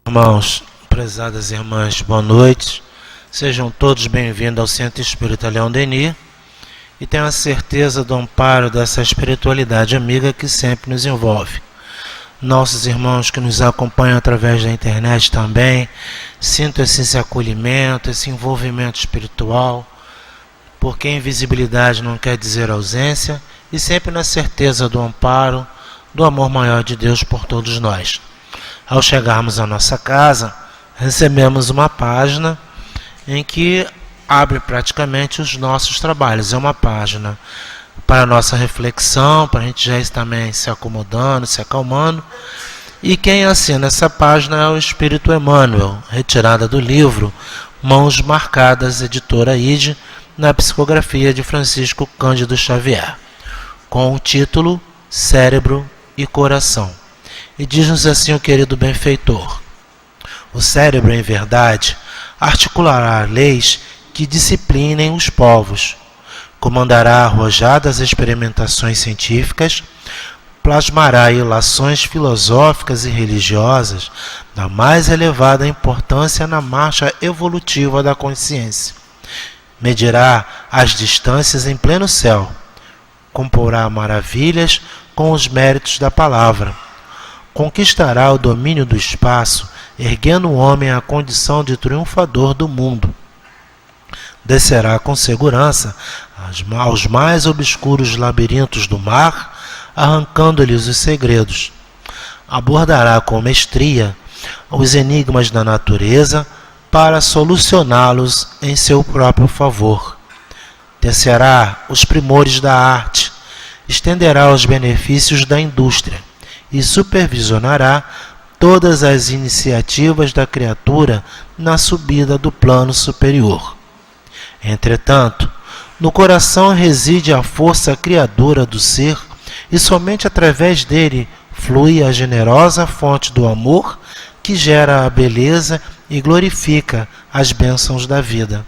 Irmãos, prezadas irmãs, boa noite. Sejam todos bem-vindos ao Centro Espírita Leão Denis e tenham a certeza do amparo dessa espiritualidade amiga que sempre nos envolve. Nossos irmãos que nos acompanham através da internet também, sintam esse acolhimento, esse envolvimento espiritual, porque invisibilidade não quer dizer ausência, e sempre na certeza do amparo, do amor maior de Deus por todos nós. Ao chegarmos à nossa casa, recebemos uma página em que abre praticamente os nossos trabalhos. É uma página para a nossa reflexão, para a gente já ir também se acomodando, se acalmando. E quem assina essa página é o Espírito Emmanuel, retirada do livro Mãos Marcadas, editora ID, na psicografia de Francisco Cândido Xavier, com o título Cérebro e Coração. E diz-nos assim o querido benfeitor: o cérebro, em verdade, articulará leis que disciplinem os povos, comandará arrojadas experimentações científicas, plasmará ilações filosóficas e religiosas da mais elevada importância na marcha evolutiva da consciência, medirá as distâncias em pleno céu, comporá maravilhas com os méritos da palavra, conquistará o domínio do espaço, erguendo o homem à condição de triunfador do mundo. Descerá com segurança aos mais obscuros labirintos do mar, arrancando-lhes os segredos. Abordará com mestria os enigmas da natureza para solucioná-los em seu próprio favor. Tecerá os primores da arte, estenderá os benefícios da indústria e supervisionará todas as iniciativas da criatura na subida do plano superior. Entretanto, no coração reside a força criadora do ser e somente através dele flui a generosa fonte do amor que gera a beleza e glorifica as bênçãos da vida.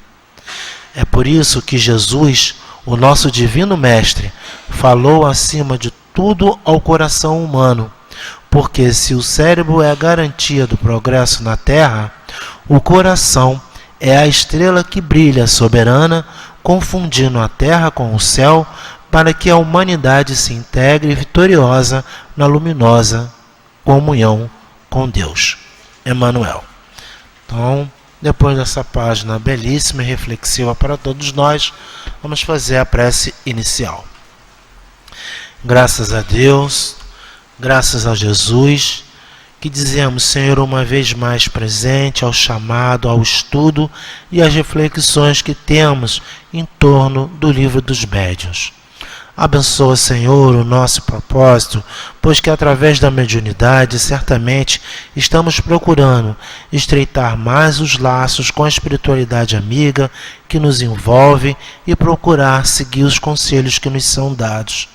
É por isso que Jesus, o nosso divino mestre, falou acima de tudo ao coração humano, porque se o cérebro é a garantia do progresso na Terra, o coração é a estrela que brilha soberana, confundindo a Terra com o céu, para que a humanidade se integre vitoriosa na luminosa comunhão com Deus. Emmanuel. Então, depois dessa página belíssima e reflexiva para todos nós, vamos fazer a prece inicial. Graças a Deus, graças a Jesus, que dizemos, Senhor, uma vez mais presente ao chamado, ao estudo e às reflexões que temos em torno do Livro dos Médiuns. Abençoa, Senhor, o nosso propósito, pois que através da mediunidade certamente estamos procurando estreitar mais os laços com a espiritualidade amiga que nos envolve e procurar seguir os conselhos que nos são dados.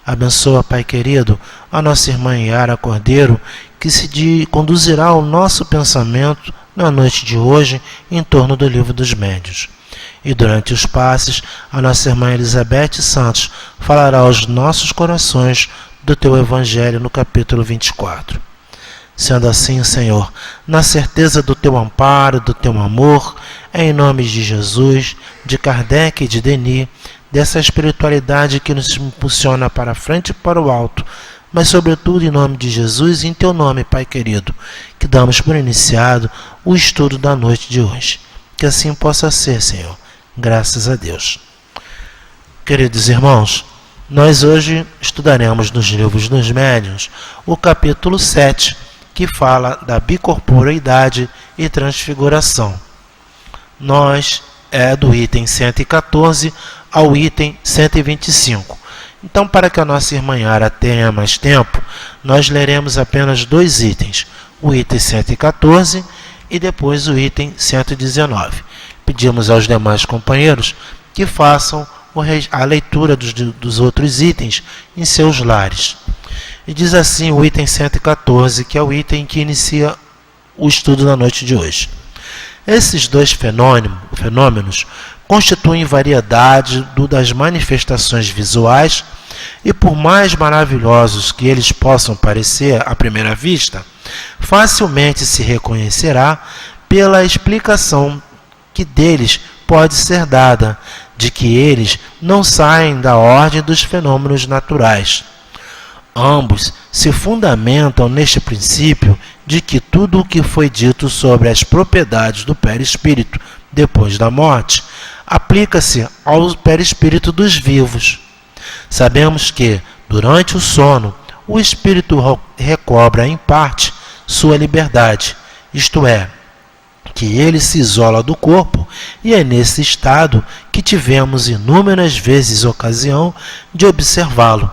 Abençoa, Pai querido, a nossa irmã Yara Cordeiro, que se conduzirá o nosso pensamento na noite de hoje em torno do Livro dos Médiuns. E durante os passes, a nossa irmã Elizabeth Santos falará aos nossos corações do Teu Evangelho no capítulo 24. Sendo assim, Senhor, na certeza do Teu amparo, do Teu amor, em nome de Jesus, de Kardec e de Denis, dessa espiritualidade que nos impulsiona para a frente e para o alto, mas sobretudo em nome de Jesus e em Teu nome, Pai querido, que damos por iniciado o estudo da noite de hoje. Que assim possa ser, Senhor. Graças a Deus. Queridos irmãos, nós hoje estudaremos nos Livros dos Médiuns o capítulo 7, que fala da bicorporeidade e transfiguração. Nós é do item 114 ao item 125. Então, para que a nossa irmã Yara tenha mais tempo, nós leremos apenas dois itens, o item 114 e depois o item 119. Pedimos aos demais companheiros que façam a leitura dos outros itens em seus lares. E diz assim o item 114, que é o item que inicia o estudo da noite de hoje. Esses dois fenômenos constituem variedade das manifestações visuais E por mais maravilhosos que eles possam parecer à primeira vista, facilmente se reconhecerá pela explicação que deles pode ser dada, de que eles não saem da ordem dos fenômenos naturais. Ambos se fundamentam neste princípio de que tudo o que foi dito sobre as propriedades do perispírito depois da morte aplica-se ao perispírito dos vivos. Sabemos que, durante o sono, o espírito recobra em parte sua liberdade, isto é, que ele se isola do corpo, e é nesse estado que tivemos inúmeras vezes ocasião de observá-lo.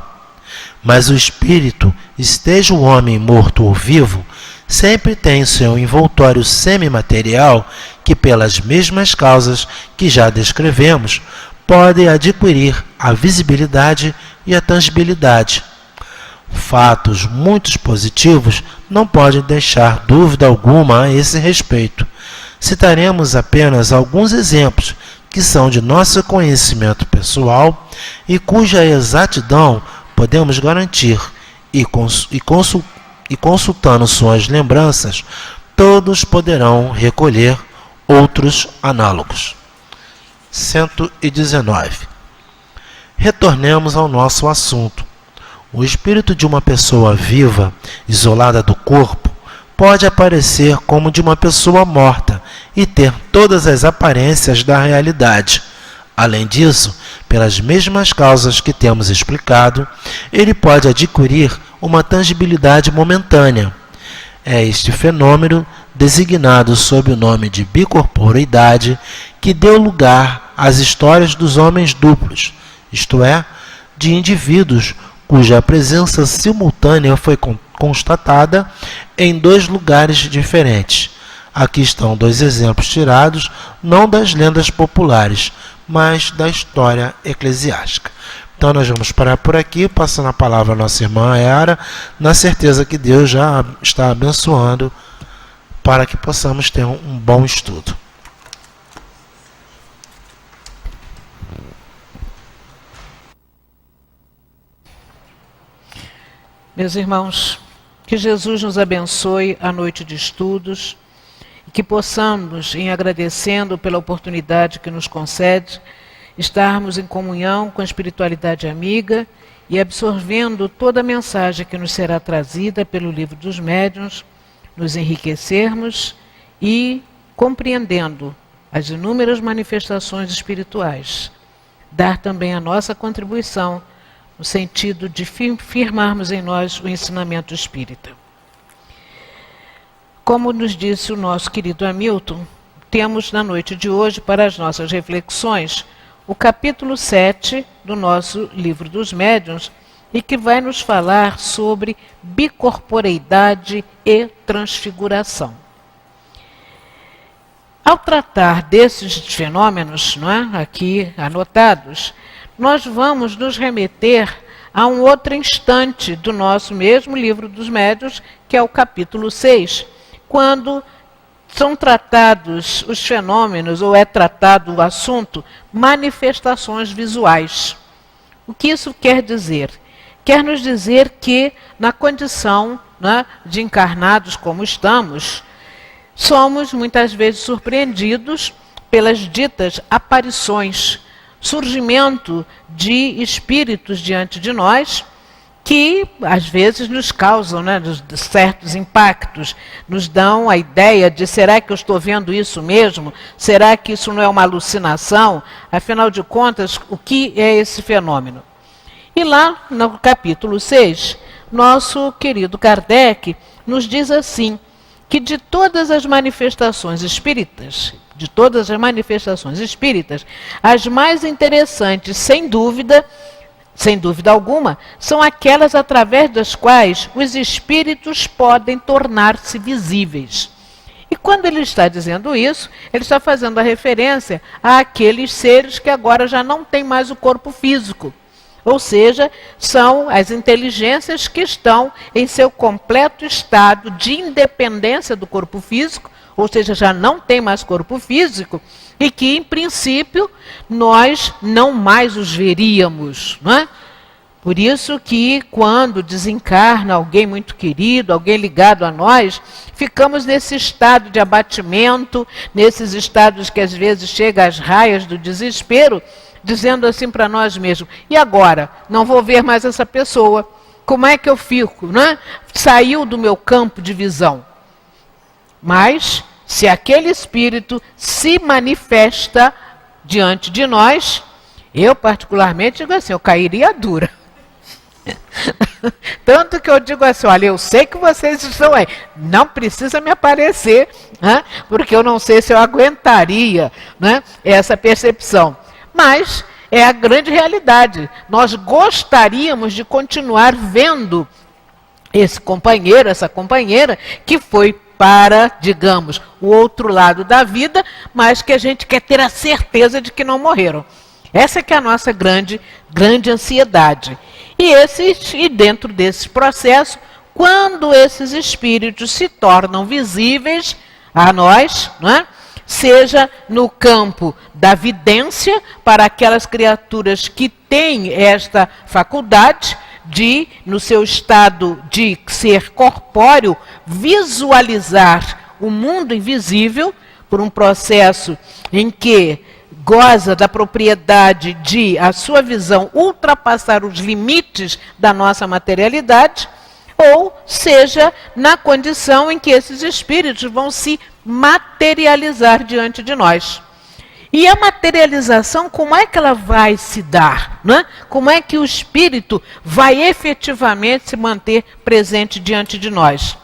Mas o espírito, esteja o homem morto ou vivo, sempre tem seu envoltório semimaterial que, pelas mesmas causas que já descrevemos, pode adquirir a visibilidade e a tangibilidade. Fatos muito positivos não podem deixar dúvida alguma a esse respeito. Citaremos apenas alguns exemplos que são de nosso conhecimento pessoal e cuja exatidão podemos garantir, e consultando suas lembranças, todos poderão recolher outros análogos. 119. Retornemos ao nosso assunto. O espírito de uma pessoa viva, isolada do corpo, pode aparecer como de uma pessoa morta e ter todas as aparências da realidade. Além disso, pelas mesmas causas que temos explicado, ele pode adquirir uma tangibilidade momentânea. É este fenômeno, designado sob o nome de bicorporeidade, que deu lugar às histórias dos homens duplos, isto é, de indivíduos cuja presença simultânea foi constatada em dois lugares diferentes. Aqui estão dois exemplos tirados, não das lendas populares, mas da história eclesiástica. Então nós vamos parar por aqui, passando a palavra à nossa irmã Yara, na certeza que Deus já está abençoando para que possamos ter um bom estudo. Meus irmãos, que Jesus nos abençoe a noite de estudos e que possamos, em agradecendo pela oportunidade que nos concede, estarmos em comunhão com a espiritualidade amiga e absorvendo toda a mensagem que nos será trazida pelo Livro dos Médiuns, nos enriquecermos e compreendendo as inúmeras manifestações espirituais. Dar também a nossa contribuição no sentido de firmarmos em nós o ensinamento espírita. Como nos disse o nosso querido Hamilton, temos na noite de hoje, para as nossas reflexões, o capítulo 7 do nosso Livro dos Médiuns, e que vai nos falar sobre bicorporeidade e transfiguração. Ao tratar desses fenômenos, não é, aqui anotados, nós vamos nos remeter a um outro instante do nosso mesmo Livro dos Médiuns, que é o capítulo 6, quando são tratados os fenômenos, ou é tratado o assunto, manifestações visuais. O que isso quer dizer? Quer nos dizer que, na condição, né, de encarnados como estamos, somos muitas vezes surpreendidos pelas ditas aparições, surgimento de espíritos diante de nós, que às vezes nos causam, né, certos impactos, nos dão a ideia de: será que eu estou vendo isso mesmo? Será que isso não é uma alucinação? Afinal de contas, o que é esse fenômeno? E lá no capítulo 6, nosso querido Kardec nos diz assim, que de todas as manifestações espíritas, as mais interessantes, sem dúvida alguma, são aquelas através das quais os espíritos podem tornar-se visíveis. E quando ele está dizendo isso, ele está fazendo a referência àqueles seres que agora já não têm mais o corpo físico. Ou seja, são as inteligências que estão em seu completo estado de independência do corpo físico, ou seja, já não tem mais corpo físico, e que, em princípio, nós não mais os veríamos, não é? Por isso que quando desencarna alguém muito querido, alguém ligado a nós, ficamos nesse estado de abatimento, nesses estados que às vezes chega às raias do desespero, dizendo assim para nós mesmos: e agora? Não vou ver mais essa pessoa. Como é que eu fico? Né? Saiu do meu campo de visão. Mas, se aquele espírito se manifesta diante de nós, eu particularmente digo assim, eu cairia dura. Tanto que eu digo assim, olha, eu sei que vocês estão aí, não precisa me aparecer, né? Porque eu não sei se eu aguentaria, né, essa percepção. Mas é a grande realidade. Nós gostaríamos de continuar vendo esse companheiro, essa companheira, que foi para, digamos, o outro lado da vida, mas que a gente quer ter a certeza de que não morreram. Essa que é a nossa grande ansiedade. E dentro desse processo, quando esses espíritos se tornam visíveis a nós, não é? Seja no campo da vidência, para aquelas criaturas que têm esta faculdade de, no seu estado de ser corpóreo, visualizar o mundo invisível, por um processo em que goza da propriedade de a sua visão ultrapassar os limites da nossa materialidade, ou seja, na condição em que esses espíritos vão se materializar diante de nós. E a materialização, como é que ela vai se dar? Né? Como é que o espírito vai efetivamente se manter presente diante de nós?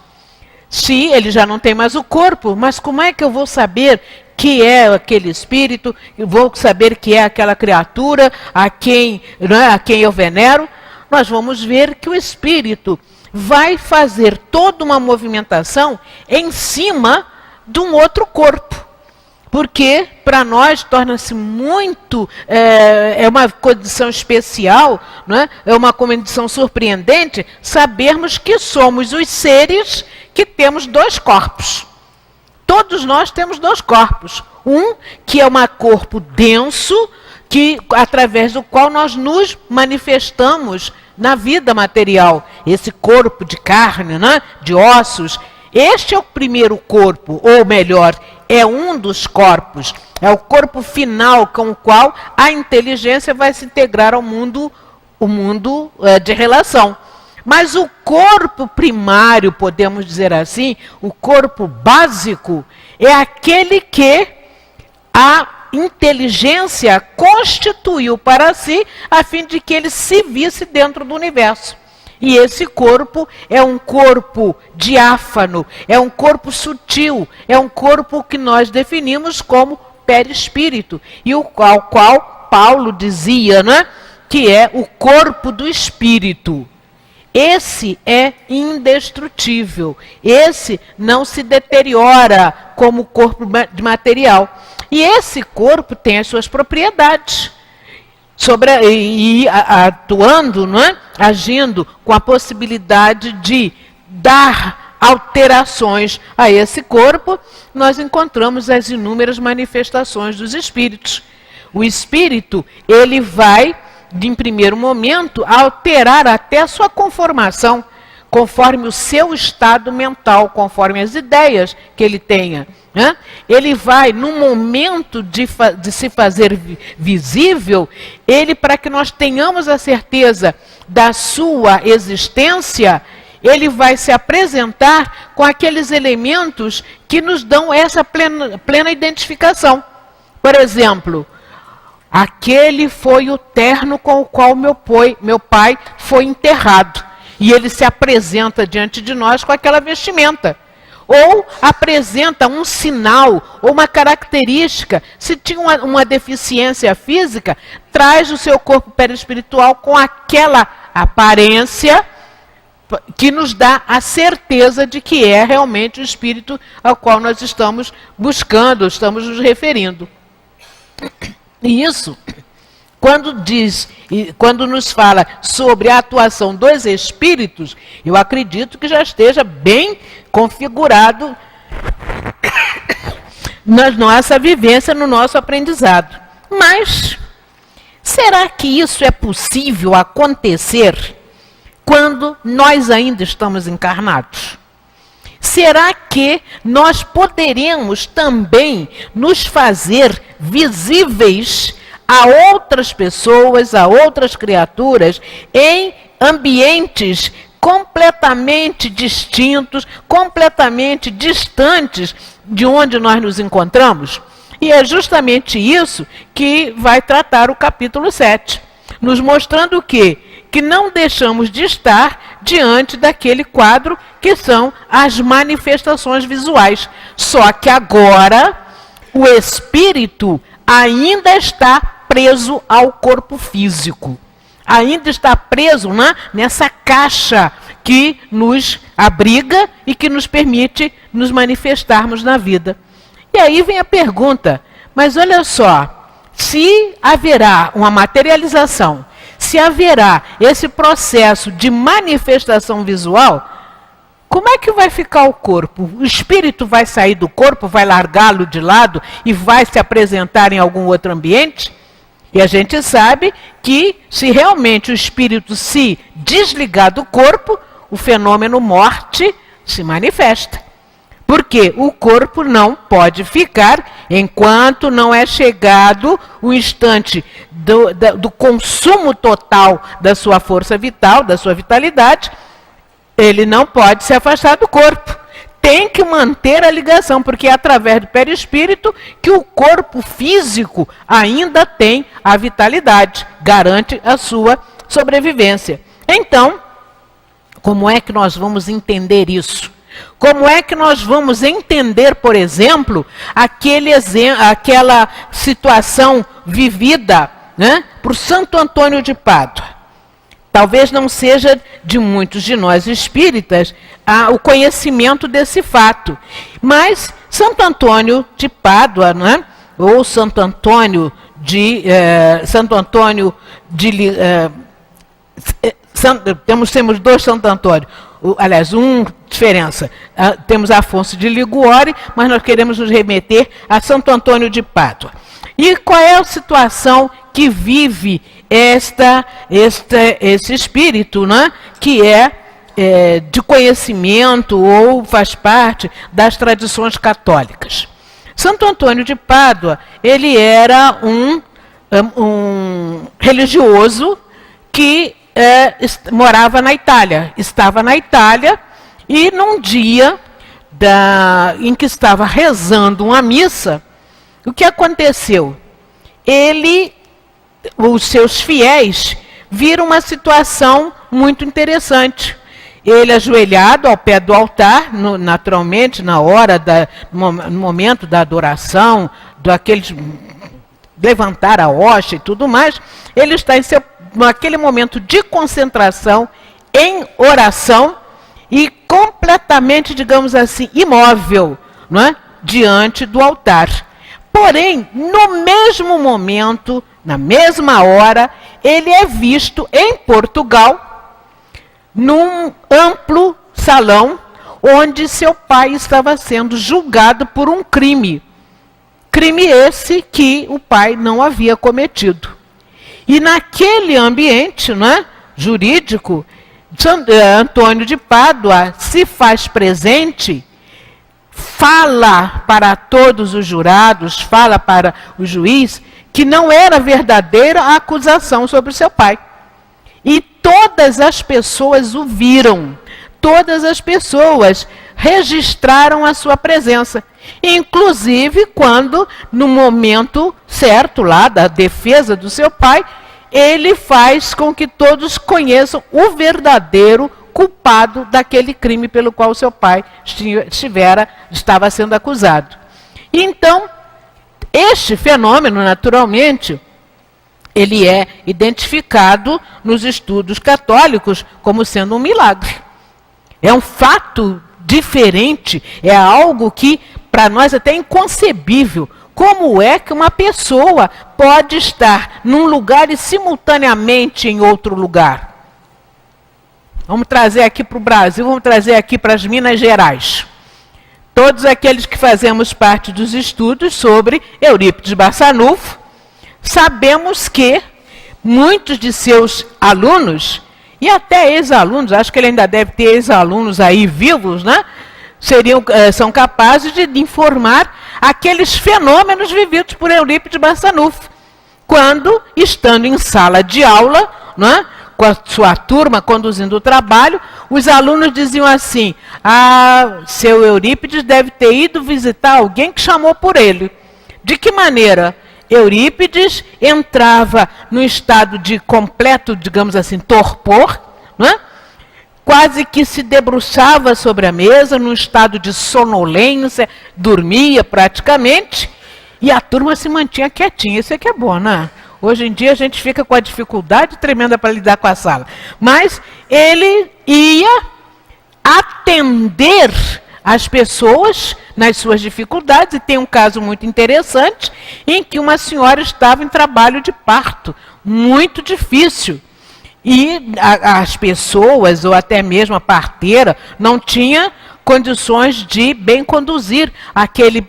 Se ele já não tem mais o corpo, mas como é que eu vou saber que é aquele espírito, eu vou saber que é aquela criatura a quem eu venero? Nós vamos ver que o espírito vai fazer toda uma movimentação em cima de um outro corpo. Porque para nós torna-se muito, é uma condição especial, não é? É uma condição surpreendente sabermos que somos os seres que temos dois corpos. Todos nós temos dois corpos. Um que é um corpo denso, através do qual nós nos manifestamos na vida material. Esse corpo de carne, né? De ossos. Este é o primeiro corpo, ou melhor, é um dos corpos. É o corpo final com o qual a inteligência vai se integrar ao mundo, de relação. Mas o corpo primário, podemos dizer assim, o corpo básico, é aquele que a inteligência constituiu para si, a fim de que ele se visse dentro do universo. E esse corpo é um corpo diáfano, é um corpo sutil, é um corpo que nós definimos como perispírito, e o qual Paulo dizia, né, que é o corpo do espírito. Esse é indestrutível, esse não se deteriora como corpo material. E esse corpo tem as suas propriedades, atuando, não é? Agindo com a possibilidade de dar alterações a esse corpo, nós encontramos as inúmeras manifestações dos espíritos. O espírito, ele vai, em primeiro momento, alterar até a sua conformação, conforme o seu estado mental, conforme as ideias que ele tenha. Né? Ele vai, no momento de se fazer visível, ele, para que nós tenhamos a certeza da sua existência, ele vai se apresentar com aqueles elementos que nos dão essa plena identificação. Por exemplo, aquele foi o terno com o qual meu pai foi enterrado. E ele se apresenta diante de nós com aquela vestimenta. Ou apresenta um sinal ou uma característica. Se tinha uma deficiência física, traz o seu corpo perispiritual com aquela aparência que nos dá a certeza de que é realmente o espírito ao qual nós estamos buscando, estamos nos referindo. E isso, quando nos fala sobre a atuação dos espíritos, eu acredito que já esteja bem configurado na nossa vivência, no nosso aprendizado. Mas, Será que isso é possível acontecer quando nós ainda estamos encarnados? Será que nós poderemos também nos fazer visíveis a outras pessoas, a outras criaturas, em ambientes completamente distintos, completamente distantes de onde nós nos encontramos? E é justamente isso que vai tratar o capítulo 7, nos mostrando o quê? Que não deixamos de estar diante daquele quadro que são as manifestações visuais. Só que agora o espírito ainda está preso ao corpo físico. Ainda está preso nessa caixa que nos abriga e que nos permite nos manifestarmos na vida. E aí vem a pergunta, mas olha só, se haverá uma materialização, se haverá esse processo de manifestação visual, como é que vai ficar o corpo? O espírito vai sair do corpo, vai largá-lo de lado e vai se apresentar em algum outro ambiente? E a gente sabe que se realmente o espírito se desligar do corpo, o fenômeno morte se manifesta. Porque o corpo não pode ficar enquanto não é chegado o instante do consumo total da sua força vital, da sua vitalidade, ele não pode se afastar do corpo. Tem que manter a ligação, porque é através do perispírito que o corpo físico ainda tem a vitalidade, garante a sua sobrevivência. Então, como é que nós vamos entender isso? Como é que nós vamos entender, por exemplo, aquela situação vivida por Santo Antônio de Pádua? Talvez não seja de muitos de nós espíritas o conhecimento desse fato. Mas Santo Antônio de Pádua, ou Santo Antônio temos dois Santo Antônio. Aliás, diferença. Temos Afonso de Liguori, mas nós queremos nos remeter a Santo Antônio de Pádua. E qual é a situação que vive esse espírito, que é de conhecimento ou faz parte das tradições católicas? Santo Antônio de Pádua, ele era um religioso que morava na Itália, estava na Itália, e num dia em que estava rezando uma missa, o que aconteceu? Os seus fiéis viram uma situação muito interessante. Ele ajoelhado ao pé do altar, naturalmente, na hora, no momento da adoração, levantar a hóstia e tudo mais, ele está naquele momento de concentração, em oração, e completamente, digamos assim, imóvel, diante do altar. Porém, no mesmo momento, na mesma hora, ele é visto em Portugal, num amplo salão, onde seu pai estava sendo julgado por um crime. Crime esse que o pai não havia cometido. E naquele ambiente jurídico, Antônio de Pádua se faz presente, fala para todos os jurados, fala para o juiz, que não era verdadeira a acusação sobre o seu pai. E todas as pessoas o viram, todas as pessoas registraram a sua presença. Inclusive quando, no momento certo lá da defesa do seu pai, ele faz com que todos conheçam o verdadeiro culpado daquele crime pelo qual o seu pai estava sendo acusado. Então, este fenômeno, naturalmente, ele é identificado nos estudos católicos como sendo um milagre. É um fato diferente, é algo que para nós até é inconcebível. Como é que uma pessoa pode estar num lugar e simultaneamente em outro lugar? Vamos trazer aqui para o Brasil, vamos trazer aqui para as Minas Gerais. Todos aqueles que fazemos parte dos estudos sobre Eurípides Barçanufo, sabemos que muitos de seus alunos, e até ex-alunos, acho que ele ainda deve ter ex-alunos aí vivos, né? São capazes de informar aqueles fenômenos vividos por Eurípides Barçanufo, quando, estando em sala de aula, né, com a sua turma conduzindo o trabalho, os alunos diziam assim: seu Eurípides deve ter ido visitar alguém que chamou por ele. De que maneira? Eurípides entrava no estado de completo, digamos assim, torpor, né? Quase que se debruçava sobre a mesa, num estado de sonolência, dormia praticamente, e a turma se mantinha quietinha. Isso é que é bom, né? Hoje em dia a gente fica com a dificuldade tremenda para lidar com a sala. Mas ele ia atender as pessoas nas suas dificuldades, e tem um caso muito interessante, em que uma senhora estava em trabalho de parto, muito difícil. E as pessoas, ou até mesmo a parteira, não tinha condições de bem conduzir aquele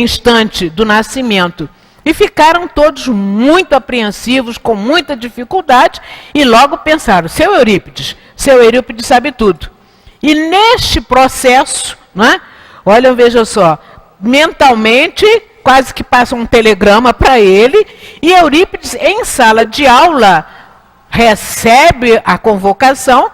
instante do nascimento. E ficaram todos muito apreensivos, com muita dificuldade, e logo pensaram: seu Eurípides sabe tudo. E neste processo, né, olha, veja só, mentalmente, quase que passa um telegrama para ele, e Eurípides, em sala de aula, recebe a convocação,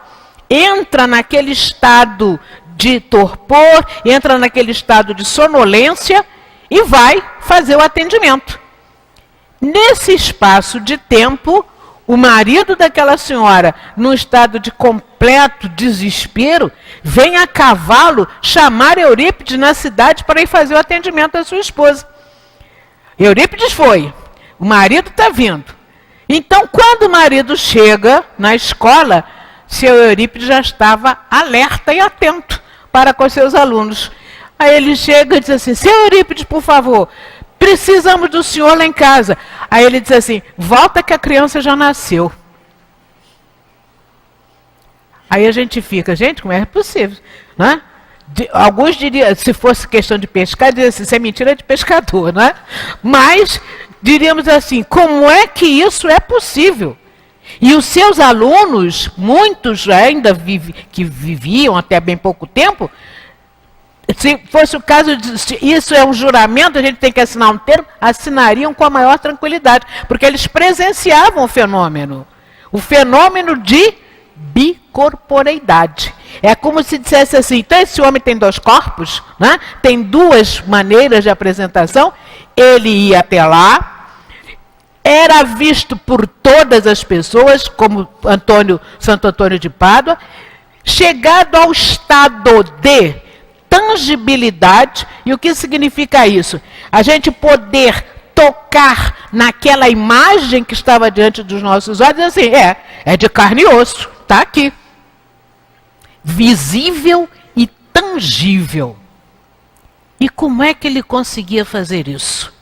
entra naquele estado de torpor, entra naquele estado de sonolência e vai fazer o atendimento. Nesse espaço de tempo, o marido daquela senhora, num estado de completo desespero, vem a cavalo chamar Eurípides na cidade para ir fazer o atendimento da sua esposa. Eurípides foi, o marido está vindo. Então, quando o marido chega na escola, seu Eurípides já estava alerta e atento para com seus alunos. Aí ele chega e diz assim: seu Eurípides, por favor, precisamos do senhor lá em casa. Aí ele diz assim: volta que a criança já nasceu. Aí a gente fica: gente, como é possível? Né? Alguns diriam, se fosse questão de pescar, diriam assim: isso é mentira de pescador, né? Mas diríamos assim: como é que isso é possível? E os seus alunos, muitos ainda que viviam até bem pouco tempo, se fosse o caso de isso é um juramento, a gente tem que assinar um termo, assinariam com a maior tranquilidade, porque eles presenciavam o fenômeno de bicorporeidade. É como se dissesse assim: então esse homem tem dois corpos, né? Tem duas maneiras de apresentação. Ele ia até lá, era visto por todas as pessoas, como Santo Antônio de Pádua, chegado ao estado de tangibilidade. E o que significa isso? A gente poder tocar naquela imagem que estava diante dos nossos olhos, assim, é de carne e osso, está aqui. Visível e tangível. E como é que ele conseguia fazer isso?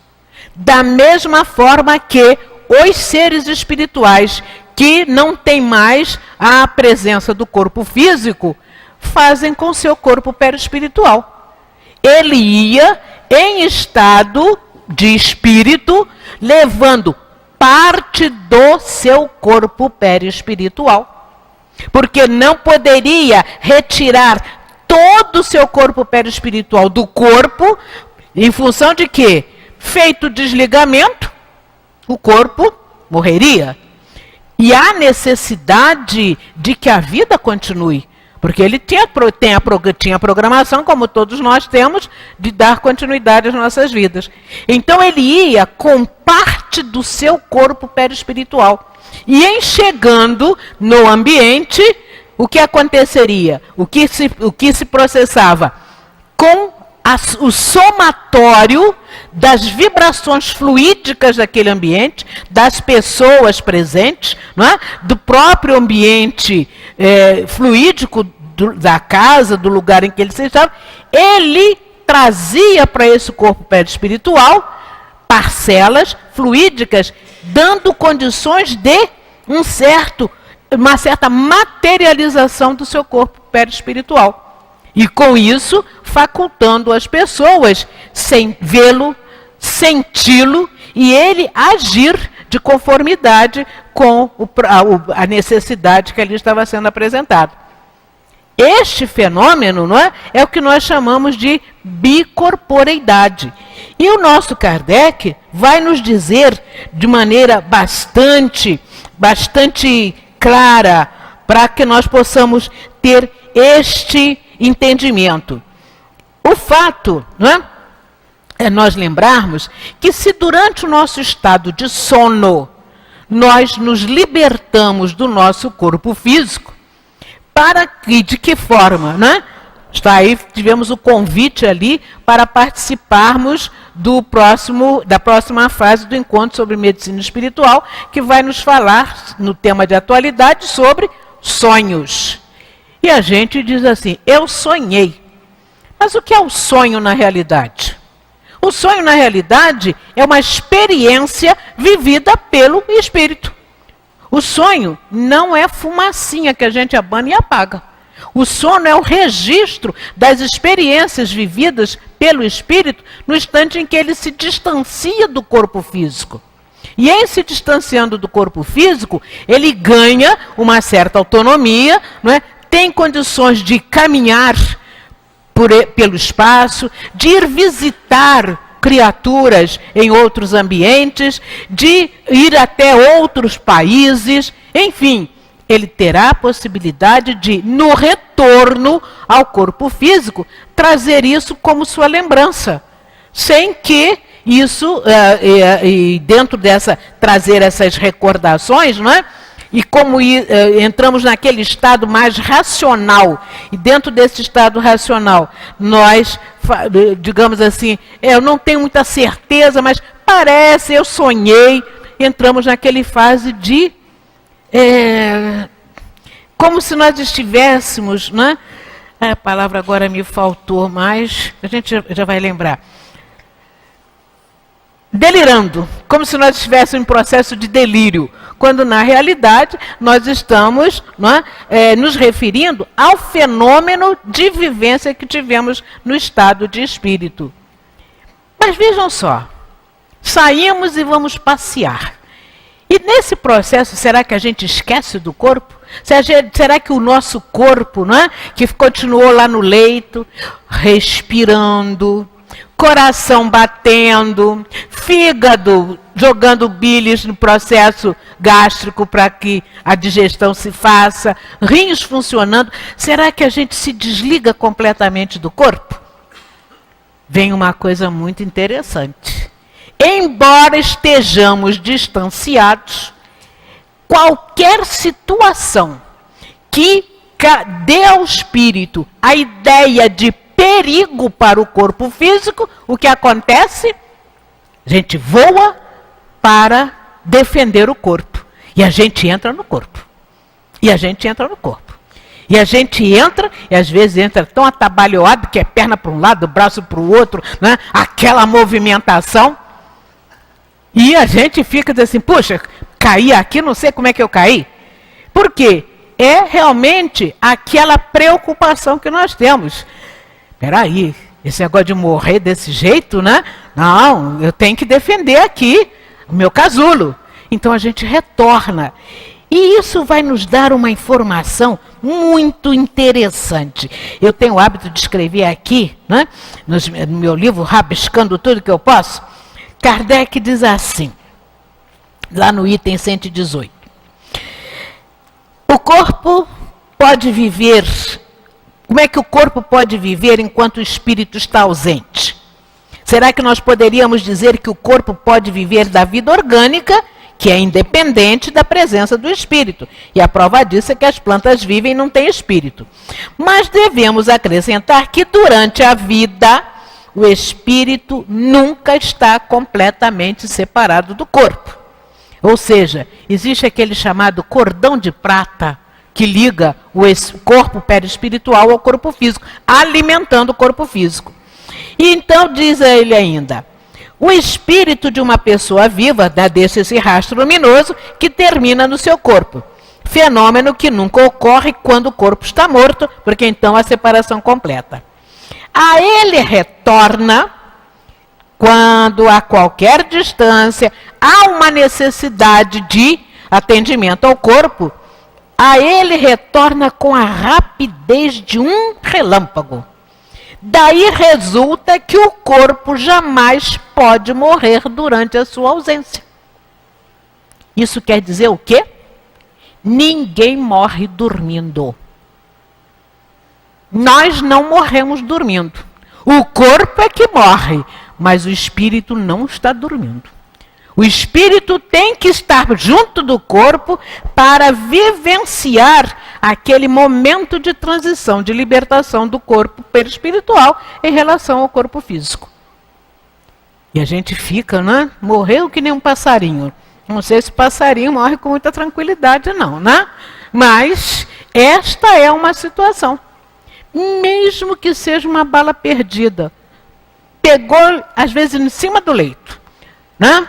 Da mesma forma que os seres espirituais, que não têm mais a presença do corpo físico, fazem com seu corpo perispiritual. Ele ia em estado de espírito, levando parte do seu corpo perispiritual. Porque não poderia retirar todo o seu corpo perispiritual do corpo, em função de quê? Feito o desligamento, o corpo morreria. E há necessidade de que a vida continue. Porque ele tinha a programação, como todos nós temos, de dar continuidade às nossas vidas. Então ele ia com parte do seu corpo perispiritual. E em chegando no ambiente, o que aconteceria? O que se processava? Com o somatório das vibrações fluídicas daquele ambiente, das pessoas presentes, não é? Do próprio ambiente fluídico da casa, do lugar em que ele estava, ele trazia para esse corpo perispiritual parcelas fluídicas, dando condições de uma certa materialização do seu corpo perispiritual. E com isso, facultando as pessoas sem vê-lo, senti-lo, e ele agir de conformidade com a necessidade que ali estava sendo apresentada. Este fenômeno, não é, é o que nós chamamos de bicorporeidade. E o nosso Kardec vai nos dizer de maneira bastante clara, para que nós possamos ter este entendimento. O fato, não é nós lembrarmos que se durante o nosso estado de sono nós nos libertamos do nosso corpo físico, para que, de que forma, né? Está aí, tivemos o convite ali para participarmos da próxima fase do encontro sobre medicina espiritual, que vai nos falar, no tema de atualidade, sobre sonhos. E a gente diz assim, eu sonhei. Mas o que é o sonho na realidade? O sonho, na realidade, é uma experiência vivida pelo espírito. O sonho não é fumacinha que a gente abana e apaga. O sono é o registro das experiências vividas pelo espírito no instante em que ele se distancia do corpo físico. E em se distanciando do corpo físico, ele ganha uma certa autonomia, não é? Tem condições de caminhar pelo espaço, de ir visitar criaturas em outros ambientes, de ir até outros países, enfim, ele terá a possibilidade de, no retorno ao corpo físico, trazer isso como sua lembrança, sem que isso, dentro dessa, trazer essas recordações, não é? E como entramos naquele estado mais racional, e dentro desse estado racional, nós, digamos assim, eu não tenho muita certeza, mas parece, eu sonhei, entramos naquele fase de, como se nós estivéssemos, né? A palavra agora me faltou, mas a gente já vai lembrar. Delirando, como se nós estivéssemos em processo de delírio, quando na realidade nós estamos nos referindo ao fenômeno de vivência que tivemos no estado de espírito. Mas vejam só, saímos e vamos passear. E nesse processo, será que a gente esquece do corpo? Será que o nosso corpo, que continuou lá no leito, respirando, coração batendo, fígado jogando bilis no processo gástrico para que a digestão se faça, rins funcionando, será que a gente se desliga completamente do corpo? Vem uma coisa muito interessante. Embora estejamos distanciados, qualquer situação que dê ao espírito a ideia de perigo para o corpo físico, o que acontece? A gente voa para defender o corpo. E a gente entra no corpo. E a gente entra no corpo. E a gente entra, e às vezes entra tão atabalhoado que é perna para um lado, braço para o outro, né? Aquela movimentação. E a gente fica assim, puxa, caí aqui, não sei como é que eu caí. Por quê? É realmente aquela preocupação que nós temos. Peraí, esse negócio de morrer desse jeito, né? Não, eu tenho que defender aqui o meu casulo. Então a gente retorna. E isso vai nos dar uma informação muito interessante. Eu tenho o hábito de escrever aqui, né, no meu livro, rabiscando tudo que eu posso. Kardec diz assim, lá no item 118. O corpo pode viver. Como é que o corpo pode viver enquanto o espírito está ausente? Será que nós poderíamos dizer que o corpo pode viver da vida orgânica, que é independente da presença do espírito? E a prova disso é que as plantas vivem e não têm espírito. Mas devemos acrescentar que durante a vida, o espírito nunca está completamente separado do corpo. Ou seja, existe aquele chamado cordão de prata, que liga o corpo perispiritual ao corpo físico, alimentando o corpo físico. E então diz ele ainda, o espírito de uma pessoa viva deixa esse rastro luminoso que termina no seu corpo. Fenômeno que nunca ocorre quando o corpo está morto, porque então a separação completa. A ele retorna quando a qualquer distância há uma necessidade de atendimento ao corpo, a ele retorna com a rapidez de um relâmpago. Daí resulta que o corpo jamais pode morrer durante a sua ausência. Isso quer dizer o quê? Ninguém morre dormindo. Nós não morremos dormindo. O corpo é que morre, mas o espírito não está dormindo. O espírito tem que estar junto do corpo para vivenciar aquele momento de transição, de libertação do corpo perispiritual em relação ao corpo físico. E a gente fica, né? Morreu que nem um passarinho. Não sei se passarinho morre com muita tranquilidade, não, né? Mas esta é uma situação. Mesmo que seja uma bala perdida, pegou, às vezes, em cima do leito, né?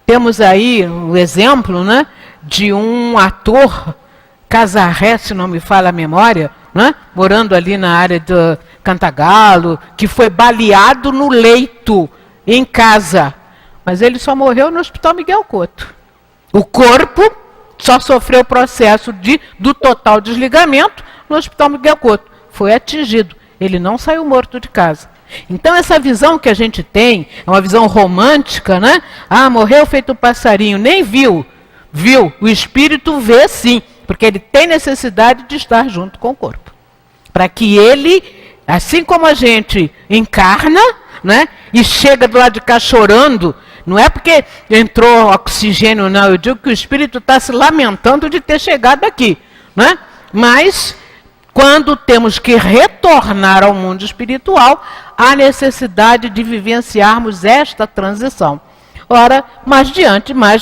Temos aí o exemplo, né, de um ator, Casarré, se não me falha a memória, né, morando ali na área do Cantagalo, que foi baleado no leito, em casa. Mas ele só morreu no Hospital Miguel Couto. O corpo só sofreu o processo do total desligamento no Hospital Miguel Couto. Foi atingido. Ele não saiu morto de casa. Então essa visão que a gente tem, é uma visão romântica, né? Ah, morreu feito um passarinho, nem viu. Viu, o espírito vê sim, porque ele tem necessidade de estar junto com o corpo. Para que ele, assim como a gente encarna, né? E chega do lado de cá chorando, não é porque entrou oxigênio, não. Eu digo que o espírito está se lamentando de ter chegado aqui, né? Mas quando temos que retornar ao mundo espiritual, há necessidade de vivenciarmos esta transição. Ora, mais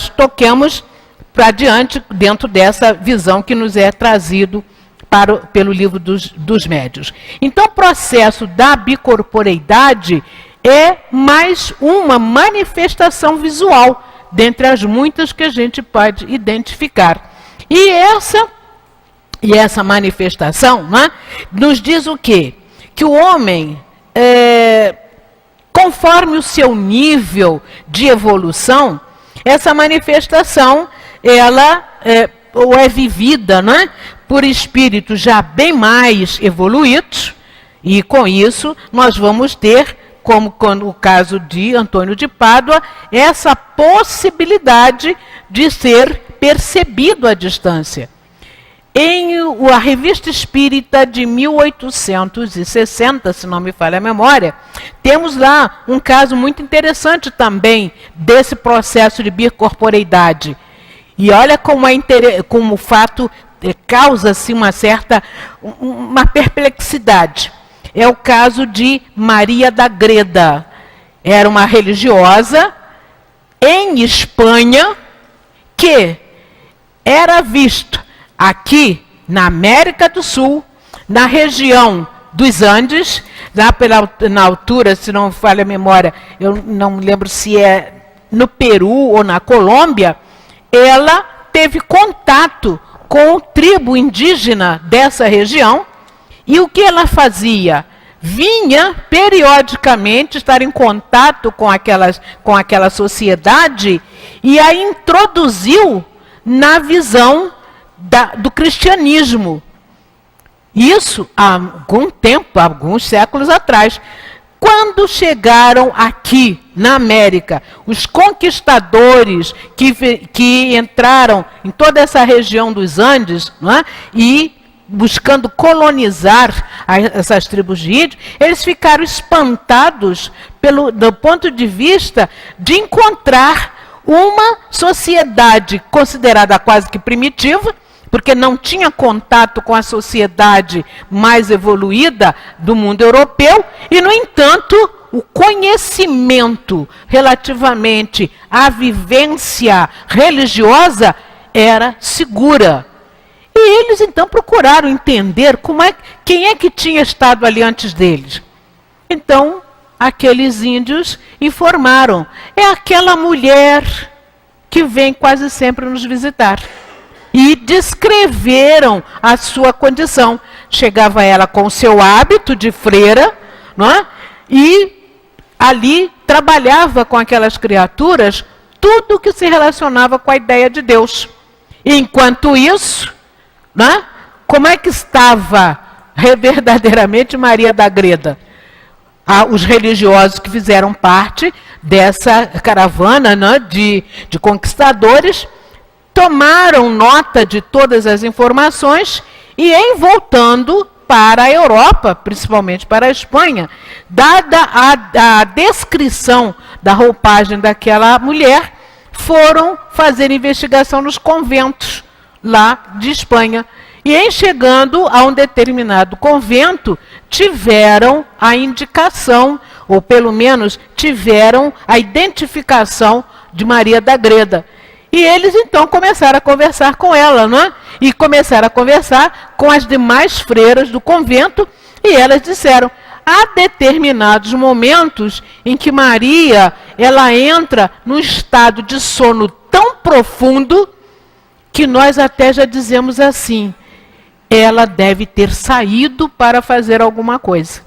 toquemos para diante dentro dessa visão que nos é trazido pelo livro dos médiuns. Então, o processo da bicorporeidade é mais uma manifestação visual, dentre as muitas que a gente pode identificar. E essa manifestação, né, nos diz o quê? Que o homem, conforme o seu nível de evolução, essa manifestação, ela é vivida, né, por espíritos já bem mais evoluídos, e com isso nós vamos ter, como no caso de Antônio de Pádua, essa possibilidade de ser percebido à distância. Em a Revista Espírita de 1860, se não me falha a memória, temos lá um caso muito interessante também desse processo de bicorporeidade. E olha como o fato causa-se uma perplexidade. É o caso de Maria da Greda. Era uma religiosa em Espanha que era vista aqui na América do Sul, na região dos Andes, na altura, se não me falha a memória, eu não me lembro se é no Peru ou na Colômbia, ela teve contato com a tribo indígena dessa região, e o que ela fazia? Vinha periodicamente estar em contato com aquela sociedade e a introduziu na visão do cristianismo. Isso há algum tempo, alguns séculos atrás. Quando chegaram aqui na América, os conquistadores que entraram em toda essa região dos Andes, não é? E buscando colonizar essas tribos de índios, eles ficaram espantados do ponto de vista de encontrar uma sociedade considerada quase que primitiva, porque não tinha contato com a sociedade mais evoluída do mundo europeu, e, no entanto, o conhecimento relativamente à vivência religiosa era segura. E eles, então, procuraram entender quem é que tinha estado ali antes deles. Então, aqueles índios informaram: é aquela mulher que vem quase sempre nos visitar. E descreveram a sua condição. Chegava ela com o seu hábito de freira, não é? E ali trabalhava com aquelas criaturas tudo que se relacionava com a ideia de Deus. Enquanto isso, né, como é que estava verdadeiramente Maria da Greda? Os religiosos que fizeram parte dessa caravana, né, de conquistadores tomaram nota de todas as informações e, em voltando para a Europa, principalmente para a Espanha, dada a descrição da roupagem daquela mulher, foram fazer investigação nos conventos lá de Espanha. E em chegando a um determinado convento, tiveram a indicação, ou pelo menos tiveram a identificação de Maria da Greda. E eles então começaram a conversar com ela, não é? E começaram a conversar com as demais freiras do convento, e elas disseram: há determinados momentos em que Maria, ela entra num estado de sono tão profundo que nós até já dizemos assim: ela deve ter saído para fazer alguma coisa.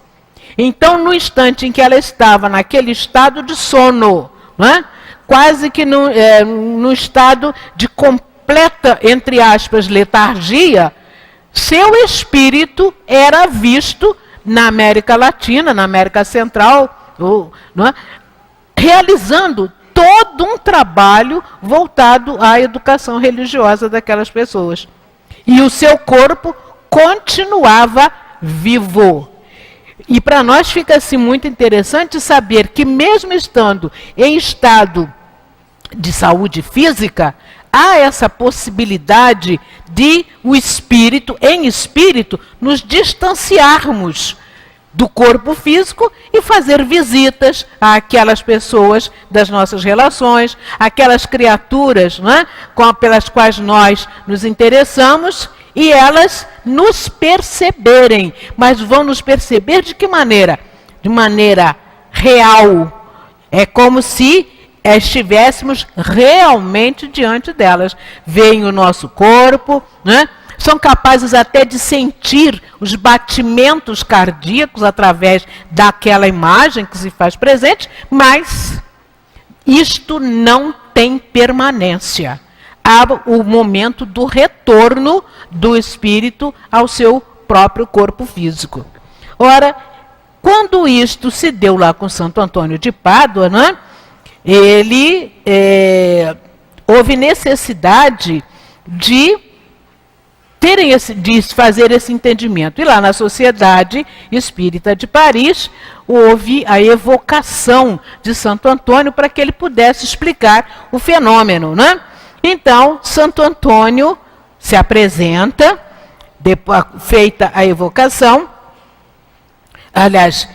Então, no instante em que ela estava naquele estado de sono, não é? Quase que no estado de completa, entre aspas, letargia, seu espírito era visto na América Latina, na América Central, não é? Realizando todo um trabalho voltado à educação religiosa daquelas pessoas. E o seu corpo continuava vivo. E para nós fica assim muito interessante saber que, mesmo estando em estado de saúde física, há essa possibilidade de o espírito, em espírito, nos distanciarmos do corpo físico e fazer visitas àquelas pessoas das nossas relações, aquelas criaturas, não é, pelas quais nós nos interessamos, e elas nos perceberem. Mas vão nos perceber de que maneira? De maneira real. É como se estivéssemos realmente diante delas. Veem o nosso corpo, né? São capazes até de sentir os batimentos cardíacos através daquela imagem que se faz presente, mas isto não tem permanência. Há o momento do retorno do espírito ao seu próprio corpo físico. Ora, quando isto se deu lá com Santo Antônio de Pádua, né, houve necessidade de fazer esse entendimento. E lá na Sociedade Espírita de Paris, houve a evocação de Santo Antônio para que ele pudesse explicar o fenômeno, né? Então, Santo Antônio se apresenta, feita a evocação. Aliás,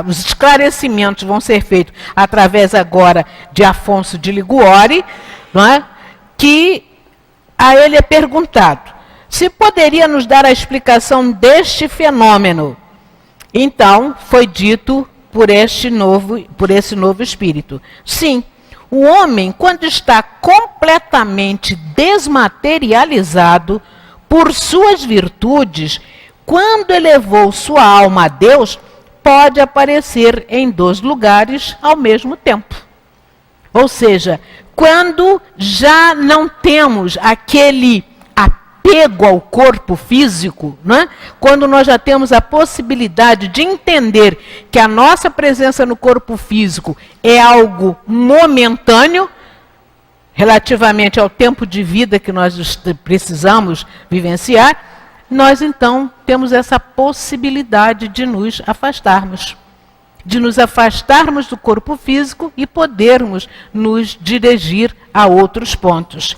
os esclarecimentos vão ser feitos através agora de Afonso de Liguori, não é? Que a ele é perguntado se poderia nos dar a explicação deste fenômeno. Então, foi dito por esse novo espírito: sim, o homem, quando está completamente desmaterializado por suas virtudes, quando elevou sua alma a Deus, pode aparecer em 2 lugares ao mesmo tempo. Ou seja, quando já não temos aquele apego ao corpo físico, né? Quando nós já temos a possibilidade de entender que a nossa presença no corpo físico é algo momentâneo, relativamente ao tempo de vida que nós precisamos vivenciar, nós então temos essa possibilidade de nos afastarmos. De nos afastarmos do corpo físico e podermos nos dirigir a outros pontos.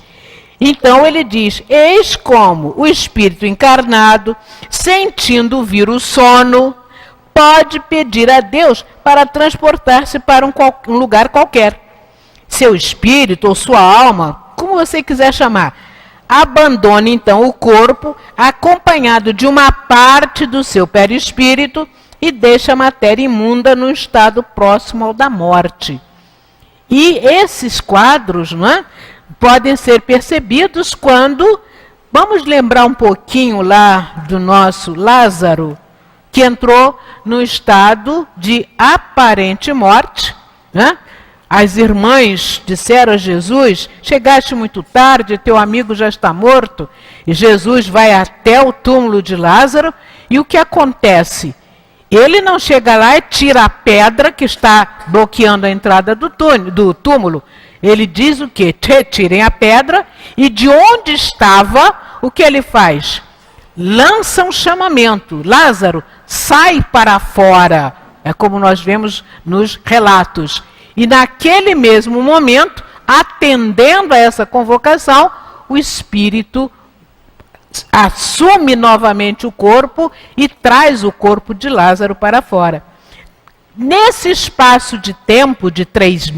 Então ele diz: eis como o espírito encarnado, sentindo vir o sono, pode pedir a Deus para transportar-se para um lugar qualquer. Seu espírito ou sua alma, como você quiser chamar, abandona então o corpo, acompanhado de uma parte do seu perispírito, e deixa a matéria imunda num estado próximo ao da morte. E esses quadros, não é, podem ser percebidos quando, vamos lembrar um pouquinho lá do nosso Lázaro, que entrou no estado de aparente morte, né? as irmãs disseram a Jesus: chegaste muito tarde, teu amigo já está morto. E Jesus vai até o túmulo de Lázaro, e o que acontece? Ele não chega lá e tira a pedra que está bloqueando a entrada do túmulo. Ele diz o quê? Tirem a pedra, e de onde estava, o que ele faz? Lança um chamamento: Lázaro, sai para fora. É como nós vemos nos relatos. E naquele mesmo momento, atendendo a essa convocação, o espírito assume novamente o corpo e traz o corpo de Lázaro para fora. Nesse espaço de tempo de três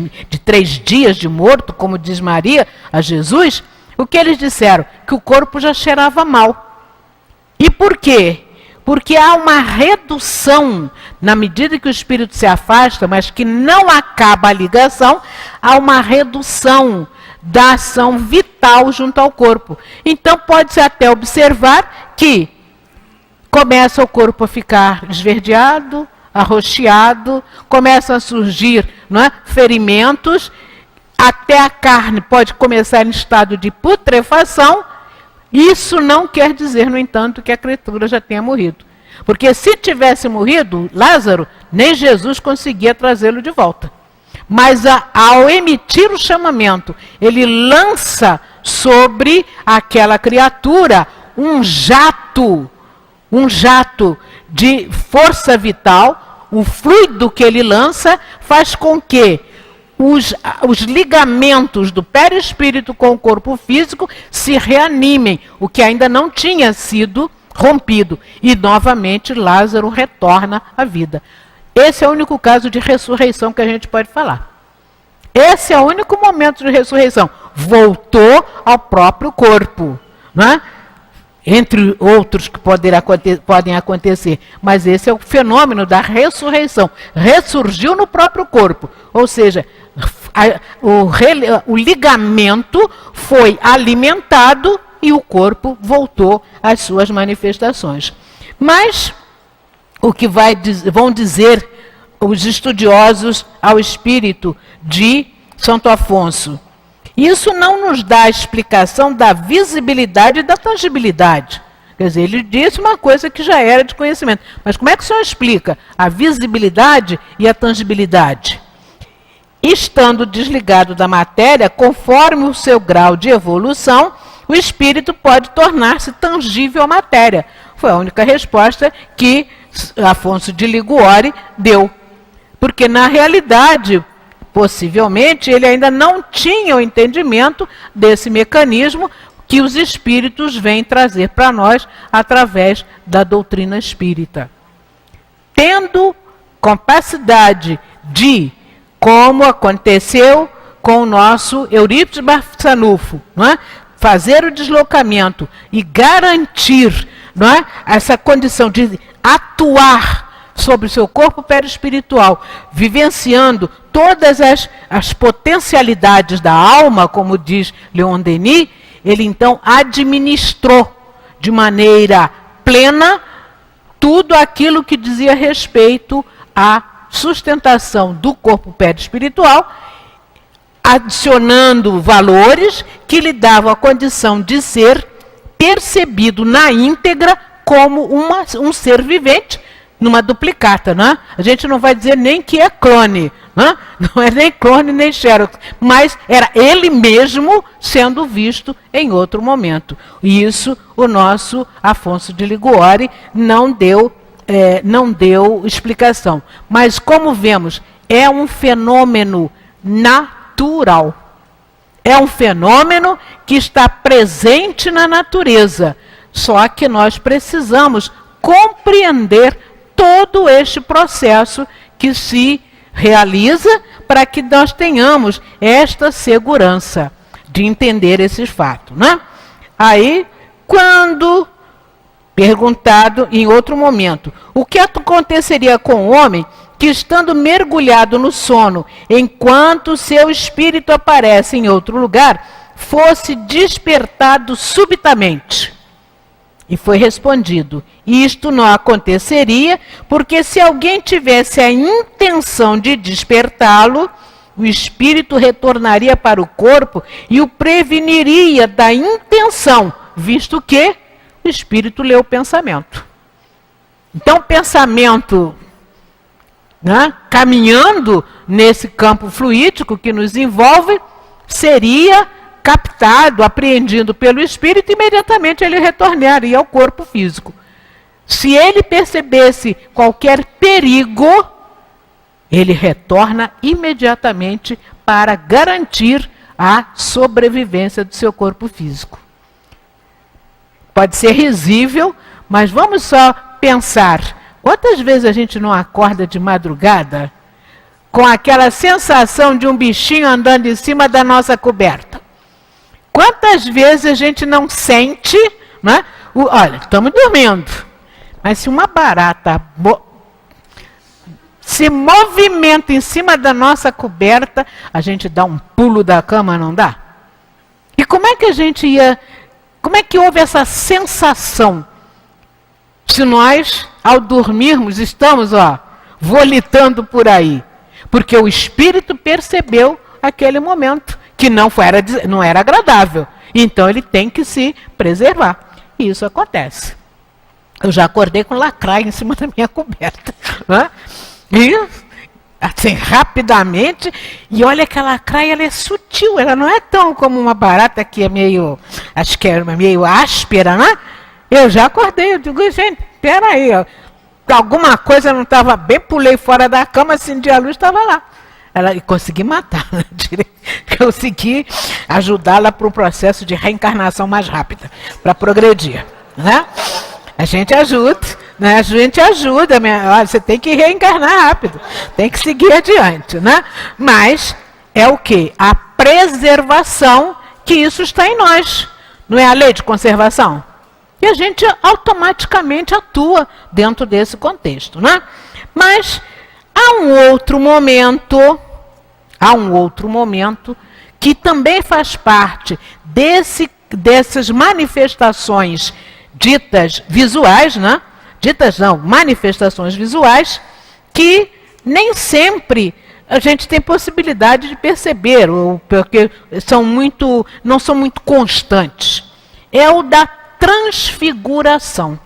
dias de morto, como diz Maria a Jesus, o que eles disseram? Que o corpo já cheirava mal. E por quê? Porque há uma redução, na medida que o espírito se afasta, mas que não acaba a ligação, há uma redução da ação vital junto ao corpo. Então pode-se até observar que começa o corpo a ficar esverdeado, arroxeado, começam a surgir, não é, ferimentos, até a carne pode começar em estado de putrefação. Isso não quer dizer, no entanto, que a criatura já tenha morrido. Porque se tivesse morrido, Lázaro, nem Jesus conseguia trazê-lo de volta. Mas ao emitir o chamamento, ele lança sobre aquela criatura um jato de força vital. O fluido que ele lança faz com que os ligamentos do perispírito com o corpo físico se reanimem, o que ainda não tinha sido rompido. E novamente Lázaro retorna à vida. Esse é o único caso de ressurreição que a gente pode falar. Esse é o único momento de ressurreição. Voltou ao próprio corpo, não é? Entre outros que podem acontecer. Mas esse é o fenômeno da ressurreição. Ressurgiu no próprio corpo. Ou seja, o ligamento foi alimentado e o corpo voltou às suas manifestações. Mas o que vão dizer os estudiosos ao espírito de Santo Afonso? Isso não nos dá a explicação da visibilidade e da tangibilidade. Quer dizer, ele disse uma coisa que já era de conhecimento. Mas como é que o senhor explica a visibilidade e a tangibilidade? Estando desligado da matéria, conforme o seu grau de evolução, o espírito pode tornar-se tangível à matéria. Foi a única resposta que Afonso de Liguori deu. Porque, na realidade, possivelmente, ele ainda não tinha o entendimento desse mecanismo que os espíritos vêm trazer para nós através da doutrina espírita. Tendo capacidade de, como aconteceu com o nosso Eurípides Barçanufo, não é? Fazer o deslocamento e garantir, não é, essa condição de atuar sobre o seu corpo perispiritual, vivenciando todas as potencialidades da alma, como diz Leon Denis, ele então administrou de maneira plena tudo aquilo que dizia respeito à sustentação do corpo perispiritual, adicionando valores que lhe davam a condição de ser percebido na íntegra como um ser vivente, numa duplicata, né? A gente não vai dizer nem que é clone, né? Não é nem clone nem xerox, mas era ele mesmo sendo visto em outro momento. E isso o nosso Afonso de Liguori não deu explicação. Mas como vemos, é um fenômeno natural. É um fenômeno que está presente na natureza. Só que nós precisamos compreender todo este processo que se realiza para que nós tenhamos esta segurança de entender esses fatos, né? Aí, quando perguntado em outro momento, o que aconteceria com o homem que, estando mergulhado no sono, enquanto seu espírito aparece em outro lugar, fosse despertado subitamente? E foi respondido: isto não aconteceria, porque se alguém tivesse a intenção de despertá-lo, o espírito retornaria para o corpo e o preveniria da intenção, visto que o espírito lê o pensamento. Então, o pensamento, né, caminhando nesse campo fluídico que nos envolve, seria captado, apreendido pelo espírito, e imediatamente ele retornaria ao corpo físico. Se ele percebesse qualquer perigo, ele retorna imediatamente para garantir a sobrevivência do seu corpo físico. Pode ser risível, mas vamos só pensar. Quantas vezes a gente não acorda de madrugada com aquela sensação de um bichinho andando em cima da nossa coberta? Quantas vezes a gente não sente, né? Olha, estamos dormindo, mas se uma barata se movimenta em cima da nossa coberta, a gente dá um pulo da cama, não dá? E como é que houve essa sensação? Se nós, ao dormirmos, estamos, volitando por aí, porque o espírito percebeu aquele momento que não era agradável. Então ele tem que se preservar. E isso acontece. Eu já acordei com lacraia em cima da minha coberta. Né? E, assim, rapidamente, e olha que a lacraia, ela é sutil, ela não é tão como uma barata que é meio, acho que é meio áspera, né? Eu já acordei, eu digo, gente, peraí, alguma coisa não estava bem, pulei fora da cama, acendi a luz, estava lá. E consegui matar, né? Consegui ajudá-la para um processo de reencarnação mais rápida, para progredir. Né? A gente ajuda, né? A gente ajuda. Olha, você tem que reencarnar rápido, tem que seguir adiante. Né? Mas é o quê? A preservação, que isso está em nós. Não é a lei de conservação? E a gente automaticamente atua dentro desse contexto. Né? Mas há um outro momento que também faz parte dessas manifestações ditas visuais, né? Manifestações visuais, que nem sempre a gente tem possibilidade de perceber, porque não são muito constantes. É o da transfiguração.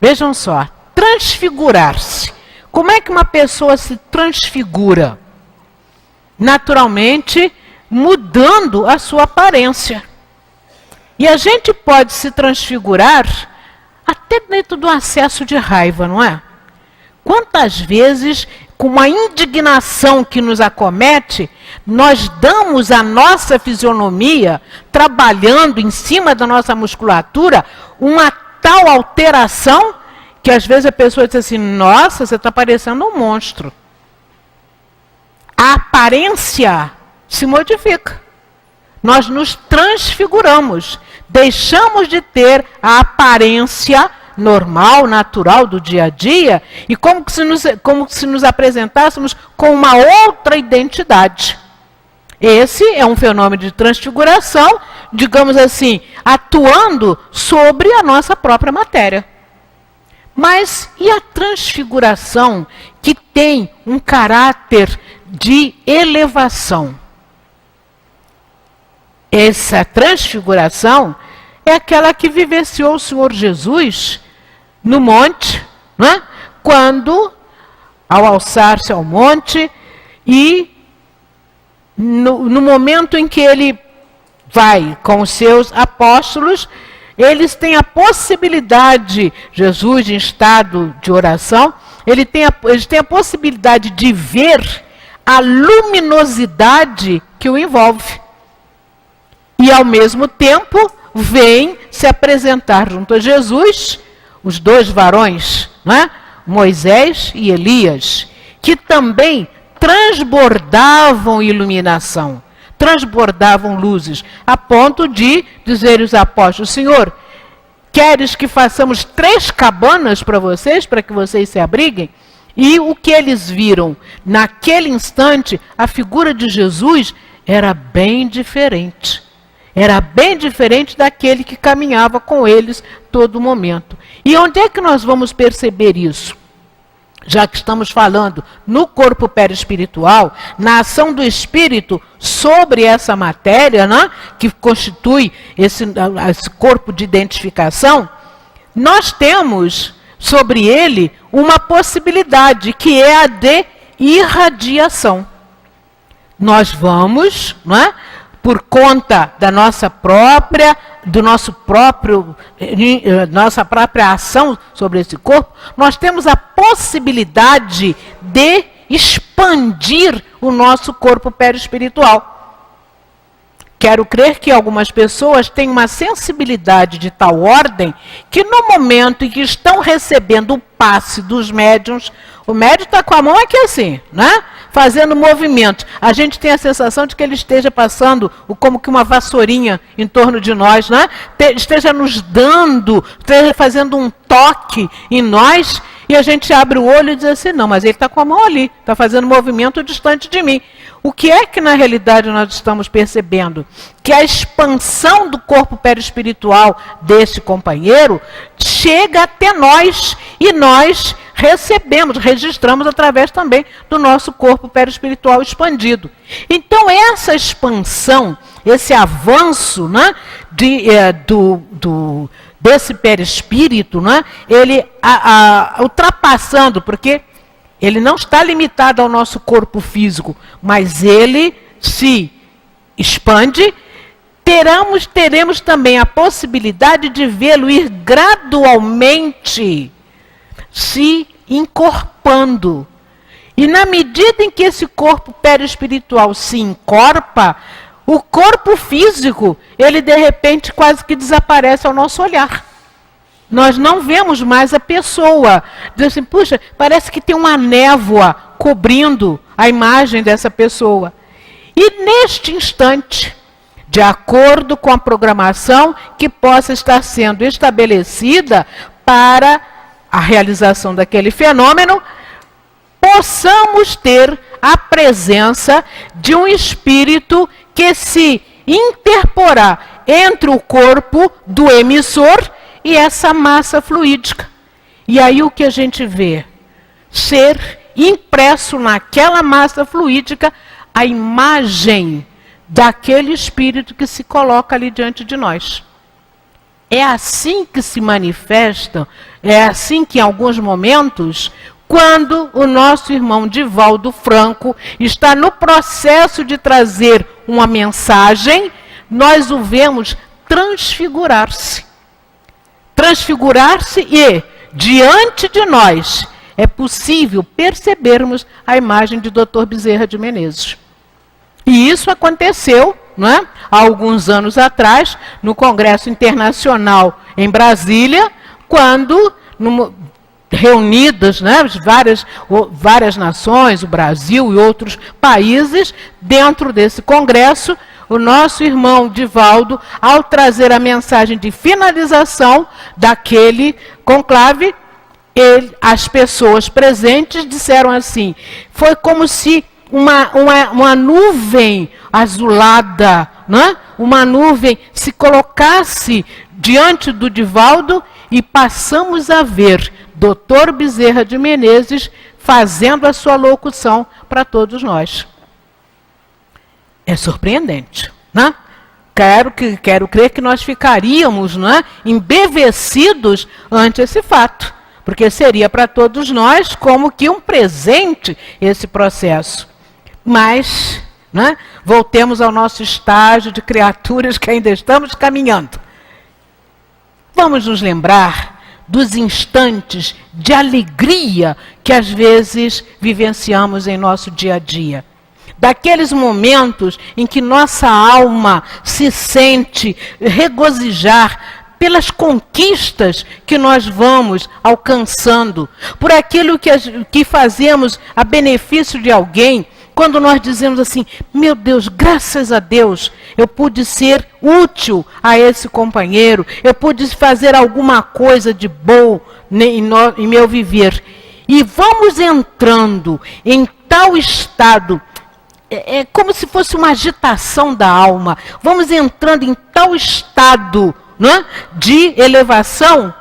Vejam só, transfigurar-se. Como é que uma pessoa se transfigura? Naturalmente, mudando a sua aparência. E a gente pode se transfigurar até dentro do acesso de raiva, não é? Quantas vezes, com uma indignação que nos acomete, nós damos à nossa fisionomia, trabalhando em cima da nossa musculatura, uma tal alteração que às vezes a pessoa diz assim, nossa, você está parecendo um monstro. A aparência se modifica. Nós nos transfiguramos. Deixamos de ter a aparência normal, natural do dia a dia, e como se nos apresentássemos com uma outra identidade. Esse é um fenômeno de transfiguração, digamos assim, atuando sobre a nossa própria matéria. Mas e a transfiguração que tem um caráter de elevação? Essa transfiguração é aquela que vivenciou o Senhor Jesus no monte, né? Quando, ao alçar-se ao monte, e no momento em que ele vai com os seus apóstolos, eles têm a possibilidade, Jesus em estado de oração, eles têm a possibilidade de ver a luminosidade que o envolve. E ao mesmo tempo, vêm se apresentar junto a Jesus, os dois varões, né? Moisés e Elias, que também transbordavam iluminação, transbordavam luzes, a ponto de dizer os apóstolos, Senhor, queres que façamos 3 cabanas para vocês, para que vocês se abriguem? E o que eles viram naquele instante, a figura de Jesus era bem diferente. Era bem diferente daquele que caminhava com eles todo momento. E onde é que nós vamos perceber isso? já que estamos falando no corpo perispiritual, na ação do espírito sobre essa matéria, né, que constitui esse corpo de identificação, nós temos sobre ele uma possibilidade, que é a de irradiação. Nós vamos, né, por conta da nossa própria ação sobre esse corpo, nós temos a possibilidade de expandir o nosso corpo perispiritual. Quero crer que algumas pessoas têm uma sensibilidade de tal ordem que no momento em que estão recebendo o passe dos médiuns, o médium está com a mão aqui assim, né? Fazendo movimento. A gente tem a sensação de que ele esteja passando como que uma vassourinha em torno de nós, né? Esteja nos dando, esteja fazendo um toque em nós, e a gente abre o olho e diz assim, não, mas ele está com a mão ali, está fazendo movimento distante de mim. O que é que na realidade nós estamos percebendo? Que a expansão do corpo perispiritual desse companheiro chega até nós, e nós recebemos, registramos através também do nosso corpo perispiritual expandido. Então essa expansão, esse avanço, né, desse perispírito, né, ele ultrapassando, porque ele não está limitado ao nosso corpo físico, mas ele se expande. Teremos também a possibilidade de vê-lo ir gradualmente se encorpando. E na medida em que esse corpo perispiritual se encorpa, o corpo físico, ele de repente quase que desaparece ao nosso olhar. Nós não vemos mais a pessoa. Diz assim, puxa, parece que tem uma névoa cobrindo a imagem dessa pessoa. E neste instante, de acordo com a programação que possa estar sendo estabelecida para a realização daquele fenômeno, possamos ter a presença de um espírito que se interporá entre o corpo do emissor e essa massa fluídica. E aí o que a gente vê? Ser impresso naquela massa fluídica a imagem daquele espírito que se coloca ali diante de nós. É assim que se manifestam, é assim que em alguns momentos, quando o nosso irmão Divaldo Franco está no processo de trazer uma mensagem, nós o vemos transfigurar-se. Transfigurar-se e, diante de nós, é possível percebermos a imagem de Dr. Bezerra de Menezes. E isso aconteceu, né, há alguns anos atrás, no Congresso Internacional em Brasília, quando, reunidas, né, várias nações, o Brasil e outros países, dentro desse congresso, o nosso irmão Divaldo, ao trazer a mensagem de finalização daquele conclave, as pessoas presentes disseram assim, foi como se uma nuvem azulada, né? Uma nuvem se colocasse diante do Divaldo e passamos a ver Dr. Bezerra de Menezes fazendo a sua locução para todos nós. É surpreendente, né? Quero crer que nós ficaríamos, né, embevecidos ante esse fato, porque seria para todos nós como que um presente esse processo. Mas, né, voltemos ao nosso estágio de criaturas que ainda estamos caminhando. Vamos nos lembrar dos instantes de alegria que às vezes vivenciamos em nosso dia a dia. Daqueles momentos em que nossa alma se sente regozijar pelas conquistas que nós vamos alcançando, por aquilo que fazemos a benefício de alguém, quando nós dizemos assim, meu Deus, graças a Deus, eu pude ser útil a esse companheiro, eu pude fazer alguma coisa de bom em meu viver. E vamos entrando em tal estado, é como se fosse uma agitação da alma, vamos entrando em tal estado, né, de elevação,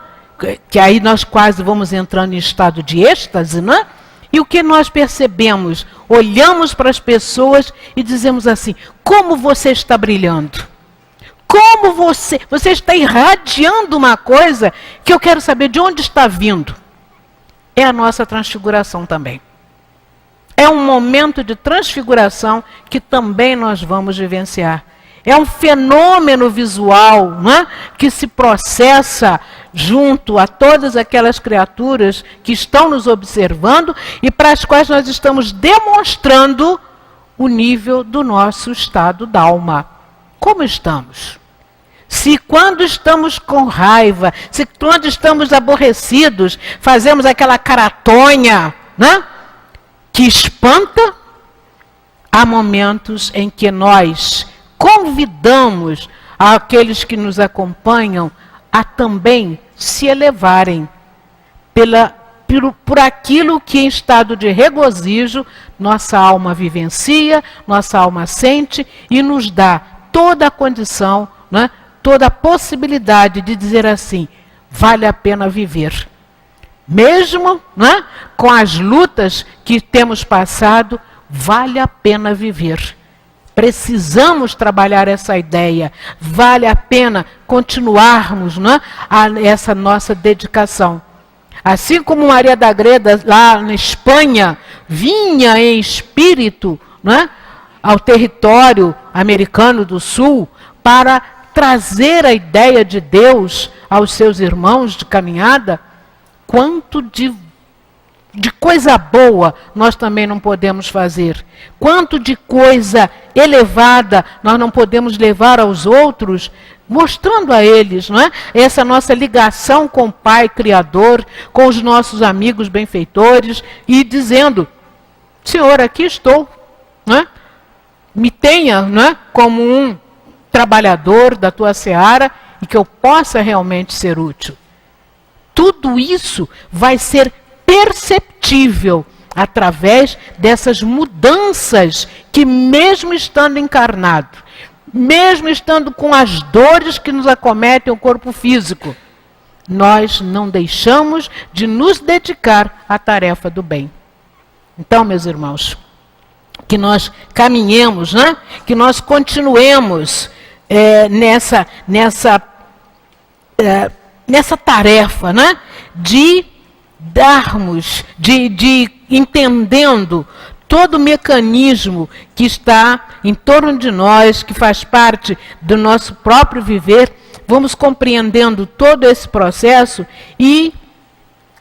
que aí nós quase vamos entrando em estado de êxtase, não é? E o que nós percebemos? Olhamos para as pessoas e dizemos assim: como você está brilhando? Como você está irradiando uma coisa que eu quero saber de onde está vindo. É a nossa transfiguração também. É um momento de transfiguração que também nós vamos vivenciar. É um fenômeno visual, não é? Que se processa junto a todas aquelas criaturas que estão nos observando e para as quais nós estamos demonstrando o nível do nosso estado d'alma. Como estamos? Se quando estamos com raiva, se quando estamos aborrecidos, fazemos aquela caratonha, né? Que espanta, há momentos em que nós convidamos aqueles que nos acompanham a também se elevarem por aquilo que em estado de regozijo nossa alma vivencia, nossa alma sente e nos dá toda a condição, né, toda a possibilidade de dizer assim: vale a pena viver. Mesmo, né, com as lutas que temos passado, vale a pena viver. Precisamos trabalhar essa ideia. Vale a pena continuarmos, né, essa nossa dedicação. Assim como Maria da Greda, lá na Espanha, vinha em espírito, né, ao território americano do Sul para trazer a ideia de Deus aos seus irmãos de caminhada, quanto de coisa boa nós também não podemos fazer. Quanto de coisa elevada nós não podemos levar aos outros, mostrando a eles, não é? Essa nossa ligação com o Pai Criador, com os nossos amigos benfeitores, e dizendo: Senhor, aqui estou, não é? Me tenha, não é, como um trabalhador da tua seara e que eu possa realmente ser útil. Tudo isso vai ser perceptível através dessas mudanças que, mesmo estando encarnado, mesmo estando com as dores que nos acometem o corpo físico, nós não deixamos de nos dedicar à tarefa do bem. Então, meus irmãos, que nós caminhemos, né? Que nós continuemos nessa tarefa, né? De darmos, de entendendo todo o mecanismo que está em torno de nós, que faz parte do nosso próprio viver, vamos compreendendo todo esse processo e,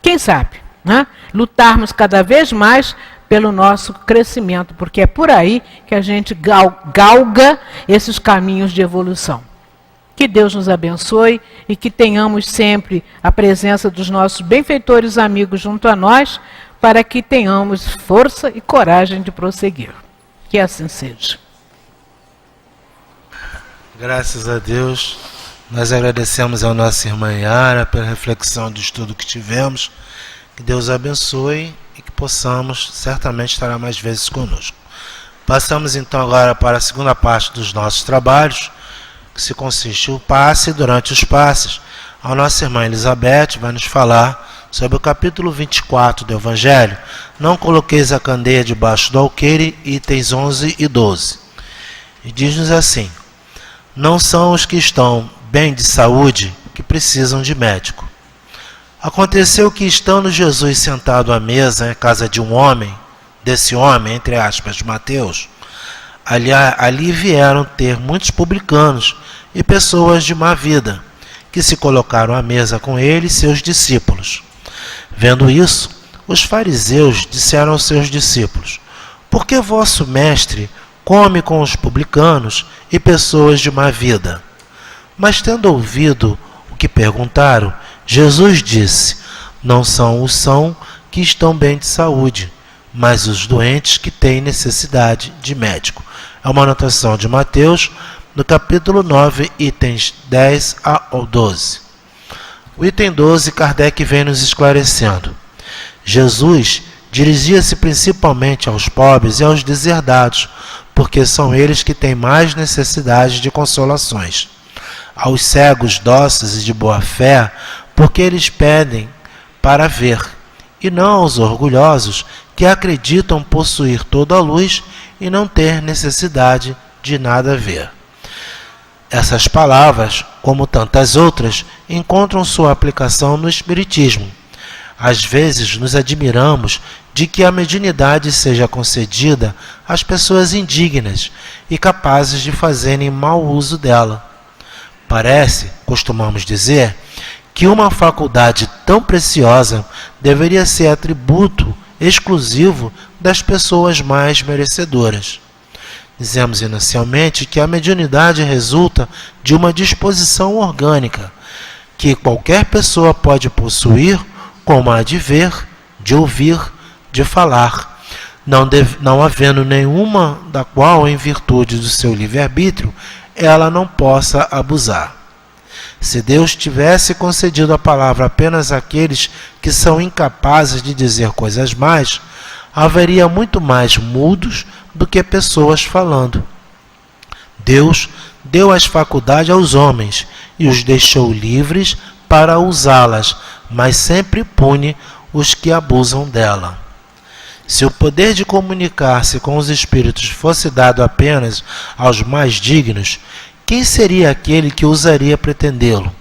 quem sabe, né, lutarmos cada vez mais pelo nosso crescimento, porque é por aí que a gente galga esses caminhos de evolução. Que Deus nos abençoe e que tenhamos sempre a presença dos nossos benfeitores amigos junto a nós, para que tenhamos força e coragem de prosseguir. Que assim seja. Graças a Deus, nós agradecemos ao nossa irmã Yara pela reflexão do estudo que tivemos. Que Deus abençoe e que possamos, certamente estará mais vezes conosco. Passamos então agora para a segunda parte dos nossos trabalhos, que se consiste o passe. Durante os passes, a nossa irmã Elizabeth vai nos falar sobre o capítulo 24 do Evangelho. Não coloqueis a candeia debaixo do alqueire, itens 11 e 12. E diz-nos assim: não são os que estão bem de saúde que precisam de médico. Aconteceu que, estando Jesus sentado à mesa em casa de um homem, desse homem, entre aspas, Mateus, ali vieram ter muitos publicanos e pessoas de má vida, que se colocaram à mesa com ele e seus discípulos. Vendo isso, os fariseus disseram aos seus discípulos: por que vosso mestre come com os publicanos e pessoas de má vida? Mas, tendo ouvido o que perguntaram, Jesus disse: não são os sãos que estão bem de saúde, mas os doentes que têm necessidade de médico. É uma anotação de Mateus, no capítulo 9, itens 10 ao 12. O item 12, Kardec vem nos esclarecendo. Jesus dirigia-se principalmente aos pobres e aos deserdados, porque são eles que têm mais necessidade de consolações. Aos cegos, dóceis e de boa fé, porque eles pedem para ver, e não aos orgulhosos que acreditam possuir toda a luz e não ter necessidade de nada ver. Essas palavras, como tantas outras, encontram sua aplicação no Espiritismo. Às vezes nos admiramos de que a mediunidade seja concedida às pessoas indignas e capazes de fazerem mau uso dela. Parece, costumamos dizer, que uma faculdade tão preciosa deveria ser atributo exclusivo das pessoas mais merecedoras. Dizemos inicialmente que a mediunidade resulta de uma disposição orgânica, que qualquer pessoa pode possuir, como a de ver, de ouvir, de falar, não havendo nenhuma da qual, em virtude do seu livre-arbítrio, ela não possa abusar. Se Deus tivesse concedido a palavra apenas àqueles que são incapazes de dizer coisas más, haveria muito mais mudos do que pessoas falando. Deus deu as faculdades aos homens e os deixou livres para usá-las, mas sempre pune os que abusam dela. Se o poder de comunicar-se com os espíritos fosse dado apenas aos mais dignos, quem seria aquele que ousaria pretendê-lo?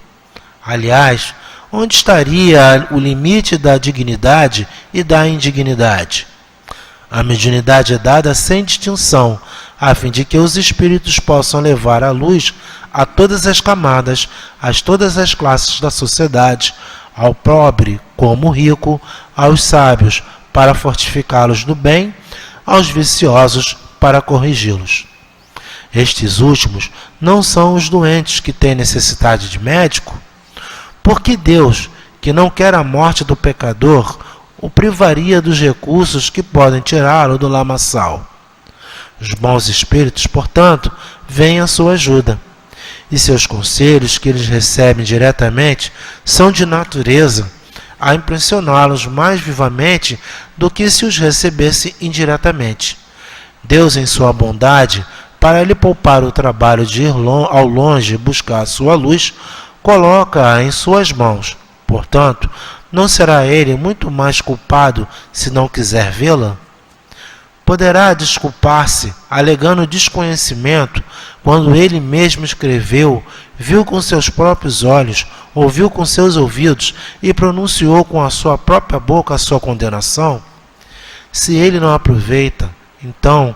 Aliás, onde estaria o limite da dignidade e da indignidade? A mediunidade é dada sem distinção, a fim de que os espíritos possam levar a luz a todas as camadas, a todas as classes da sociedade, ao pobre como rico, aos sábios para fortificá-los no bem, aos viciosos para corrigi-los. Estes últimos não são os doentes que têm necessidade de médico? Porque Deus, que não quer a morte do pecador, o privaria dos recursos que podem tirá-lo do lamaçal. Os bons espíritos, portanto, vêm à sua ajuda, e seus conselhos, que eles recebem diretamente, são de natureza a impressioná-los mais vivamente do que se os recebesse indiretamente. Deus, em sua bondade, para lhe poupar o trabalho de ir ao longe buscar a sua luz, coloca-a em suas mãos. Portanto, não será ele muito mais culpado se não quiser vê-la? Poderá desculpar-se, alegando desconhecimento, quando ele mesmo escreveu, viu com seus próprios olhos, ouviu com seus ouvidos e pronunciou com a sua própria boca a sua condenação? Se ele não aproveita, então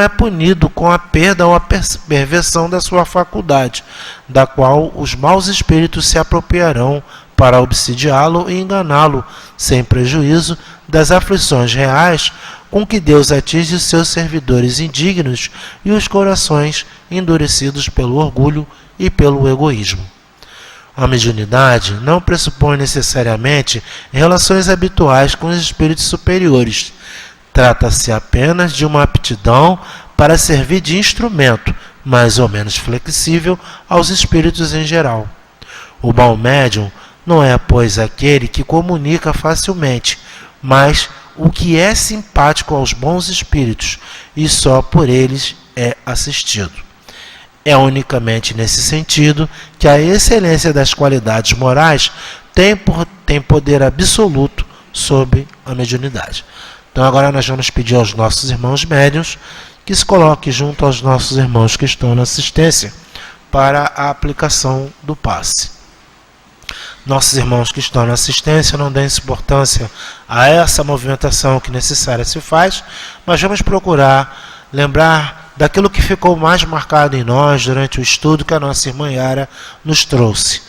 é punido com a perda ou a perversão da sua faculdade, da qual os maus espíritos se apropriarão para obsidiá-lo e enganá-lo, sem prejuízo das aflições reais com que Deus atinge seus servidores indignos e os corações endurecidos pelo orgulho e pelo egoísmo. A mediunidade não pressupõe necessariamente relações habituais com os espíritos superiores. Trata-se apenas de uma aptidão para servir de instrumento, mais ou menos flexível, aos espíritos em geral. O bom médium não é, pois, aquele que comunica facilmente, mas o que é simpático aos bons espíritos e só por eles é assistido. É unicamente nesse sentido que a excelência das qualidades morais tem poder absoluto sobre a mediunidade. Então agora nós vamos pedir aos nossos irmãos médiuns que se coloquem junto aos nossos irmãos que estão na assistência para a aplicação do passe. Nossos irmãos que estão na assistência não deem importância a essa movimentação que necessária se faz, mas vamos procurar lembrar daquilo que ficou mais marcado em nós durante o estudo que a nossa irmã Yara nos trouxe.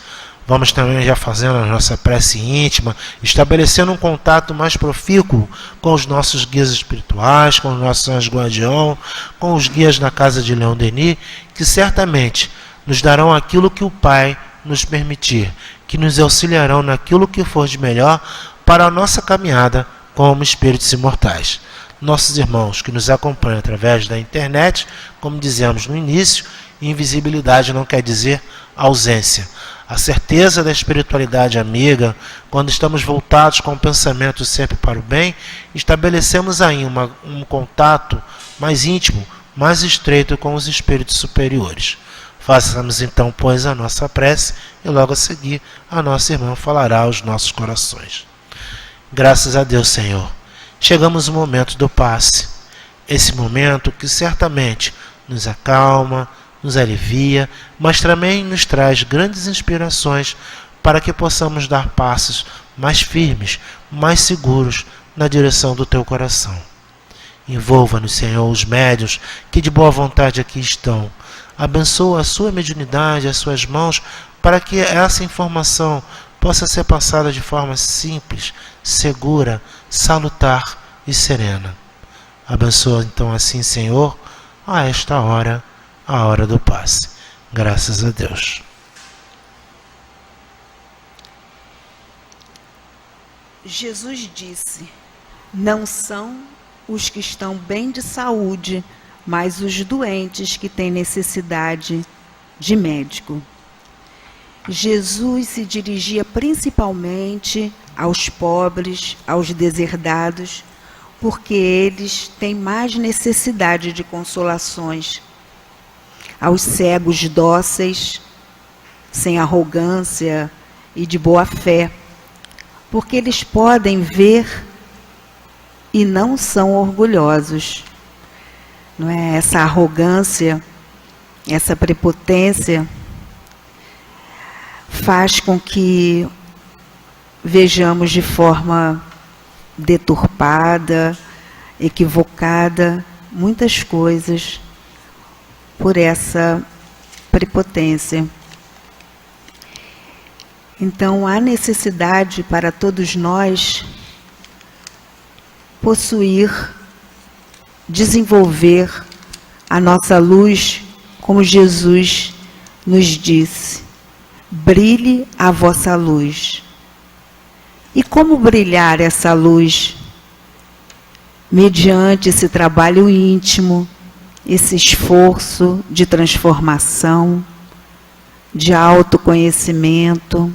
Vamos também já fazendo a nossa prece íntima, estabelecendo um contato mais profícuo com os nossos guias espirituais, com os nossos anjos guardião, com os guias na casa de Leon Denis, que certamente nos darão aquilo que o Pai nos permitir, que nos auxiliarão naquilo que for de melhor para a nossa caminhada como espíritos imortais. Nossos irmãos que nos acompanham através da internet, como dizemos no início, invisibilidade não quer dizer ausência. A certeza da espiritualidade amiga, quando estamos voltados com o pensamento sempre para o bem, estabelecemos aí um contato mais íntimo, mais estreito com os espíritos superiores. Façamos então, pois, a nossa prece e logo a seguir a nossa irmã falará aos nossos corações. Graças a Deus, Senhor. Chegamos no momento do passe. Esse momento que certamente nos acalma, nos alivia, mas também nos traz grandes inspirações para que possamos dar passos mais firmes, mais seguros na direção do Teu coração. Envolva-nos, Senhor, os médiuns que de boa vontade aqui estão. Abençoa a sua mediunidade, as suas mãos, para que essa informação possa ser passada de forma simples, segura, salutar e serena. Abençoa então assim, Senhor, a esta hora, a hora do passe. Graças a Deus. Jesus disse: não são os que estão bem de saúde, mas os doentes que têm necessidade de médico. Jesus se dirigia principalmente aos pobres, aos deserdados, porque eles têm mais necessidade de consolações. Aos cegos dóceis, sem arrogância e de boa fé, porque eles podem ver e não são orgulhosos. Não é? Essa arrogância, essa prepotência faz com que vejamos de forma deturpada, equivocada, muitas coisas por essa prepotência. Então, há necessidade para todos nós possuir, desenvolver a nossa luz, como Jesus nos disse: brilhe a vossa luz. E como brilhar essa luz? Mediante esse trabalho íntimo, esse esforço de transformação, de autoconhecimento,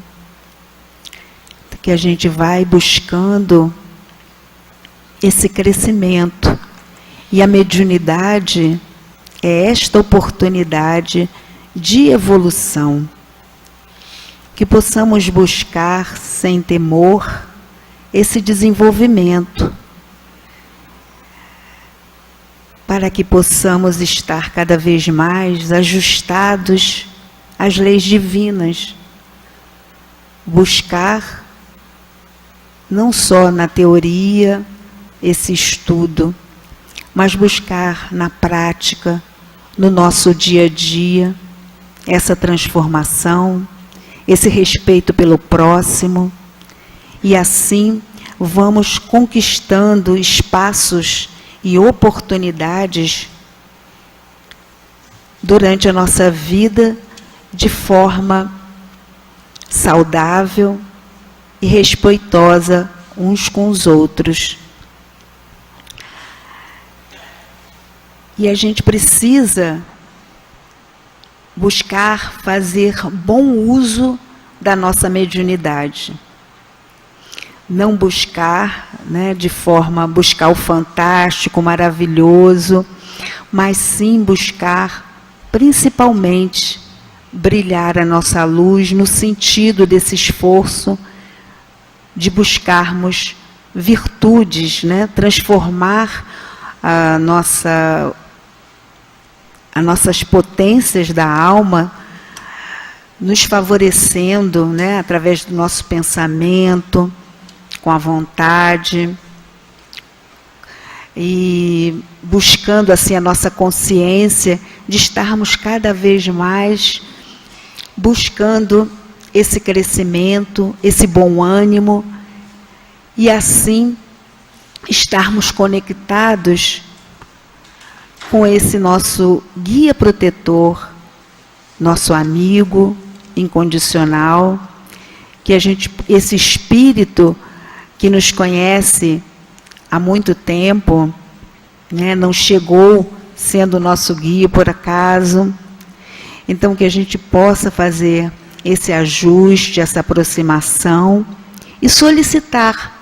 que a gente vai buscando esse crescimento. E a mediunidade é esta oportunidade de evolução. Que possamos buscar, sem temor, esse desenvolvimento, para que possamos estar cada vez mais ajustados às leis divinas. Buscar, não só na teoria, esse estudo, mas buscar na prática, no nosso dia a dia, essa transformação, esse respeito pelo próximo, e assim vamos conquistando espaços e oportunidades durante a nossa vida de forma saudável e respeitosa uns com os outros. E a gente precisa buscar fazer bom uso da nossa mediunidade. Não buscar, de forma, buscar o fantástico, o maravilhoso, mas sim buscar, principalmente, brilhar a nossa luz no sentido desse esforço de buscarmos virtudes, transformar as nossas potências da alma, nos favorecendo, através do nosso pensamento, com a vontade, e buscando assim a nossa consciência de estarmos cada vez mais buscando esse crescimento, esse bom ânimo, e assim estarmos conectados com esse nosso guia protetor, nosso amigo incondicional, que esse espírito que nos conhece há muito tempo, não chegou sendo nosso guia por acaso. Então, que a gente possa fazer esse ajuste, essa aproximação e solicitar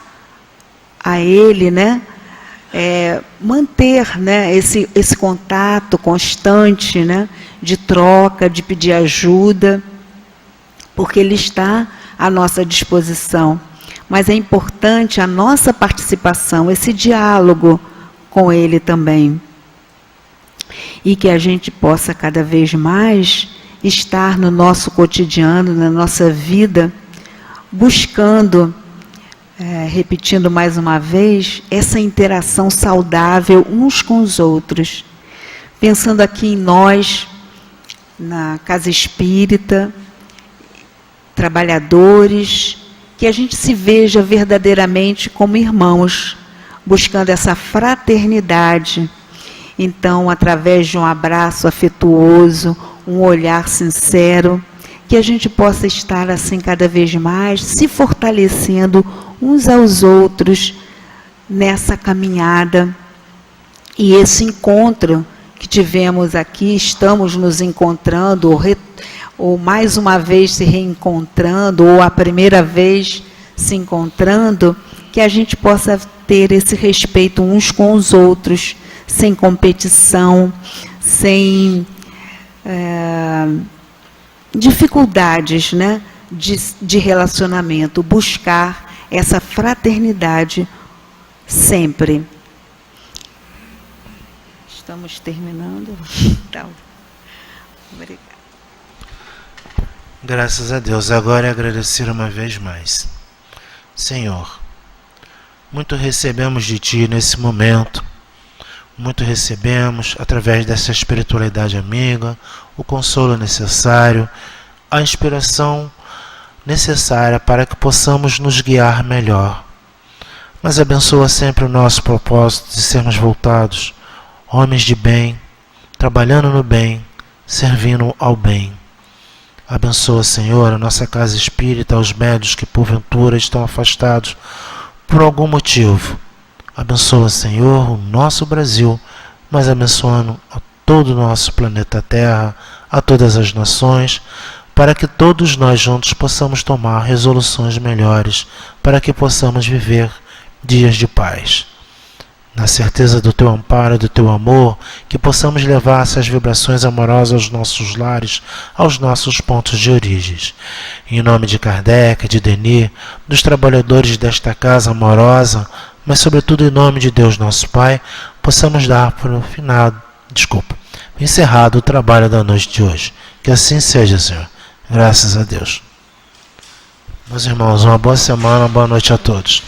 a ele, manter, né, esse contato constante, né, de troca, de pedir ajuda, porque Ele está à nossa disposição. Mas é importante a nossa participação, esse diálogo com Ele também. E que a gente possa cada vez mais estar no nosso cotidiano, na nossa vida, buscando, repetindo mais uma vez, essa interação saudável uns com os outros. Pensando aqui em nós, na Casa Espírita, trabalhadores, que a gente se veja verdadeiramente como irmãos, buscando essa fraternidade. Então, através de um abraço afetuoso, um olhar sincero, que a gente possa estar assim cada vez mais, se fortalecendo uns aos outros nessa caminhada. E esse encontro que tivemos aqui, estamos nos encontrando, ou mais uma vez se reencontrando, ou a primeira vez se encontrando, que a gente possa ter esse respeito uns com os outros, sem competição, sem dificuldades, né, de relacionamento, buscar essa fraternidade sempre. Estamos terminando? Então, obrigada. Graças a Deus. Agora é agradecer uma vez mais. Senhor, muito recebemos de Ti nesse momento. Muito recebemos através dessa espiritualidade amiga, o consolo necessário, a inspiração necessária para que possamos nos guiar melhor. Mas abençoa sempre o nosso propósito de sermos voltados, homens de bem, trabalhando no bem, servindo ao bem. Abençoa, Senhor, a nossa casa espírita, os médios que porventura estão afastados por algum motivo. Abençoa, Senhor, o nosso Brasil, mas abençoando a todo o nosso planeta Terra, a todas as nações, para que todos nós juntos possamos tomar resoluções melhores, para que possamos viver dias de paz. Na certeza do Teu amparo, do Teu amor, que possamos levar essas vibrações amorosas aos nossos lares, aos nossos pontos de origem. Em nome de Kardec, de Denis, dos trabalhadores desta casa amorosa, mas sobretudo em nome de Deus nosso Pai, possamos dar por encerrado o trabalho da noite de hoje. Que assim seja, Senhor. Graças a Deus. Meus irmãos, uma boa semana, uma boa noite a todos.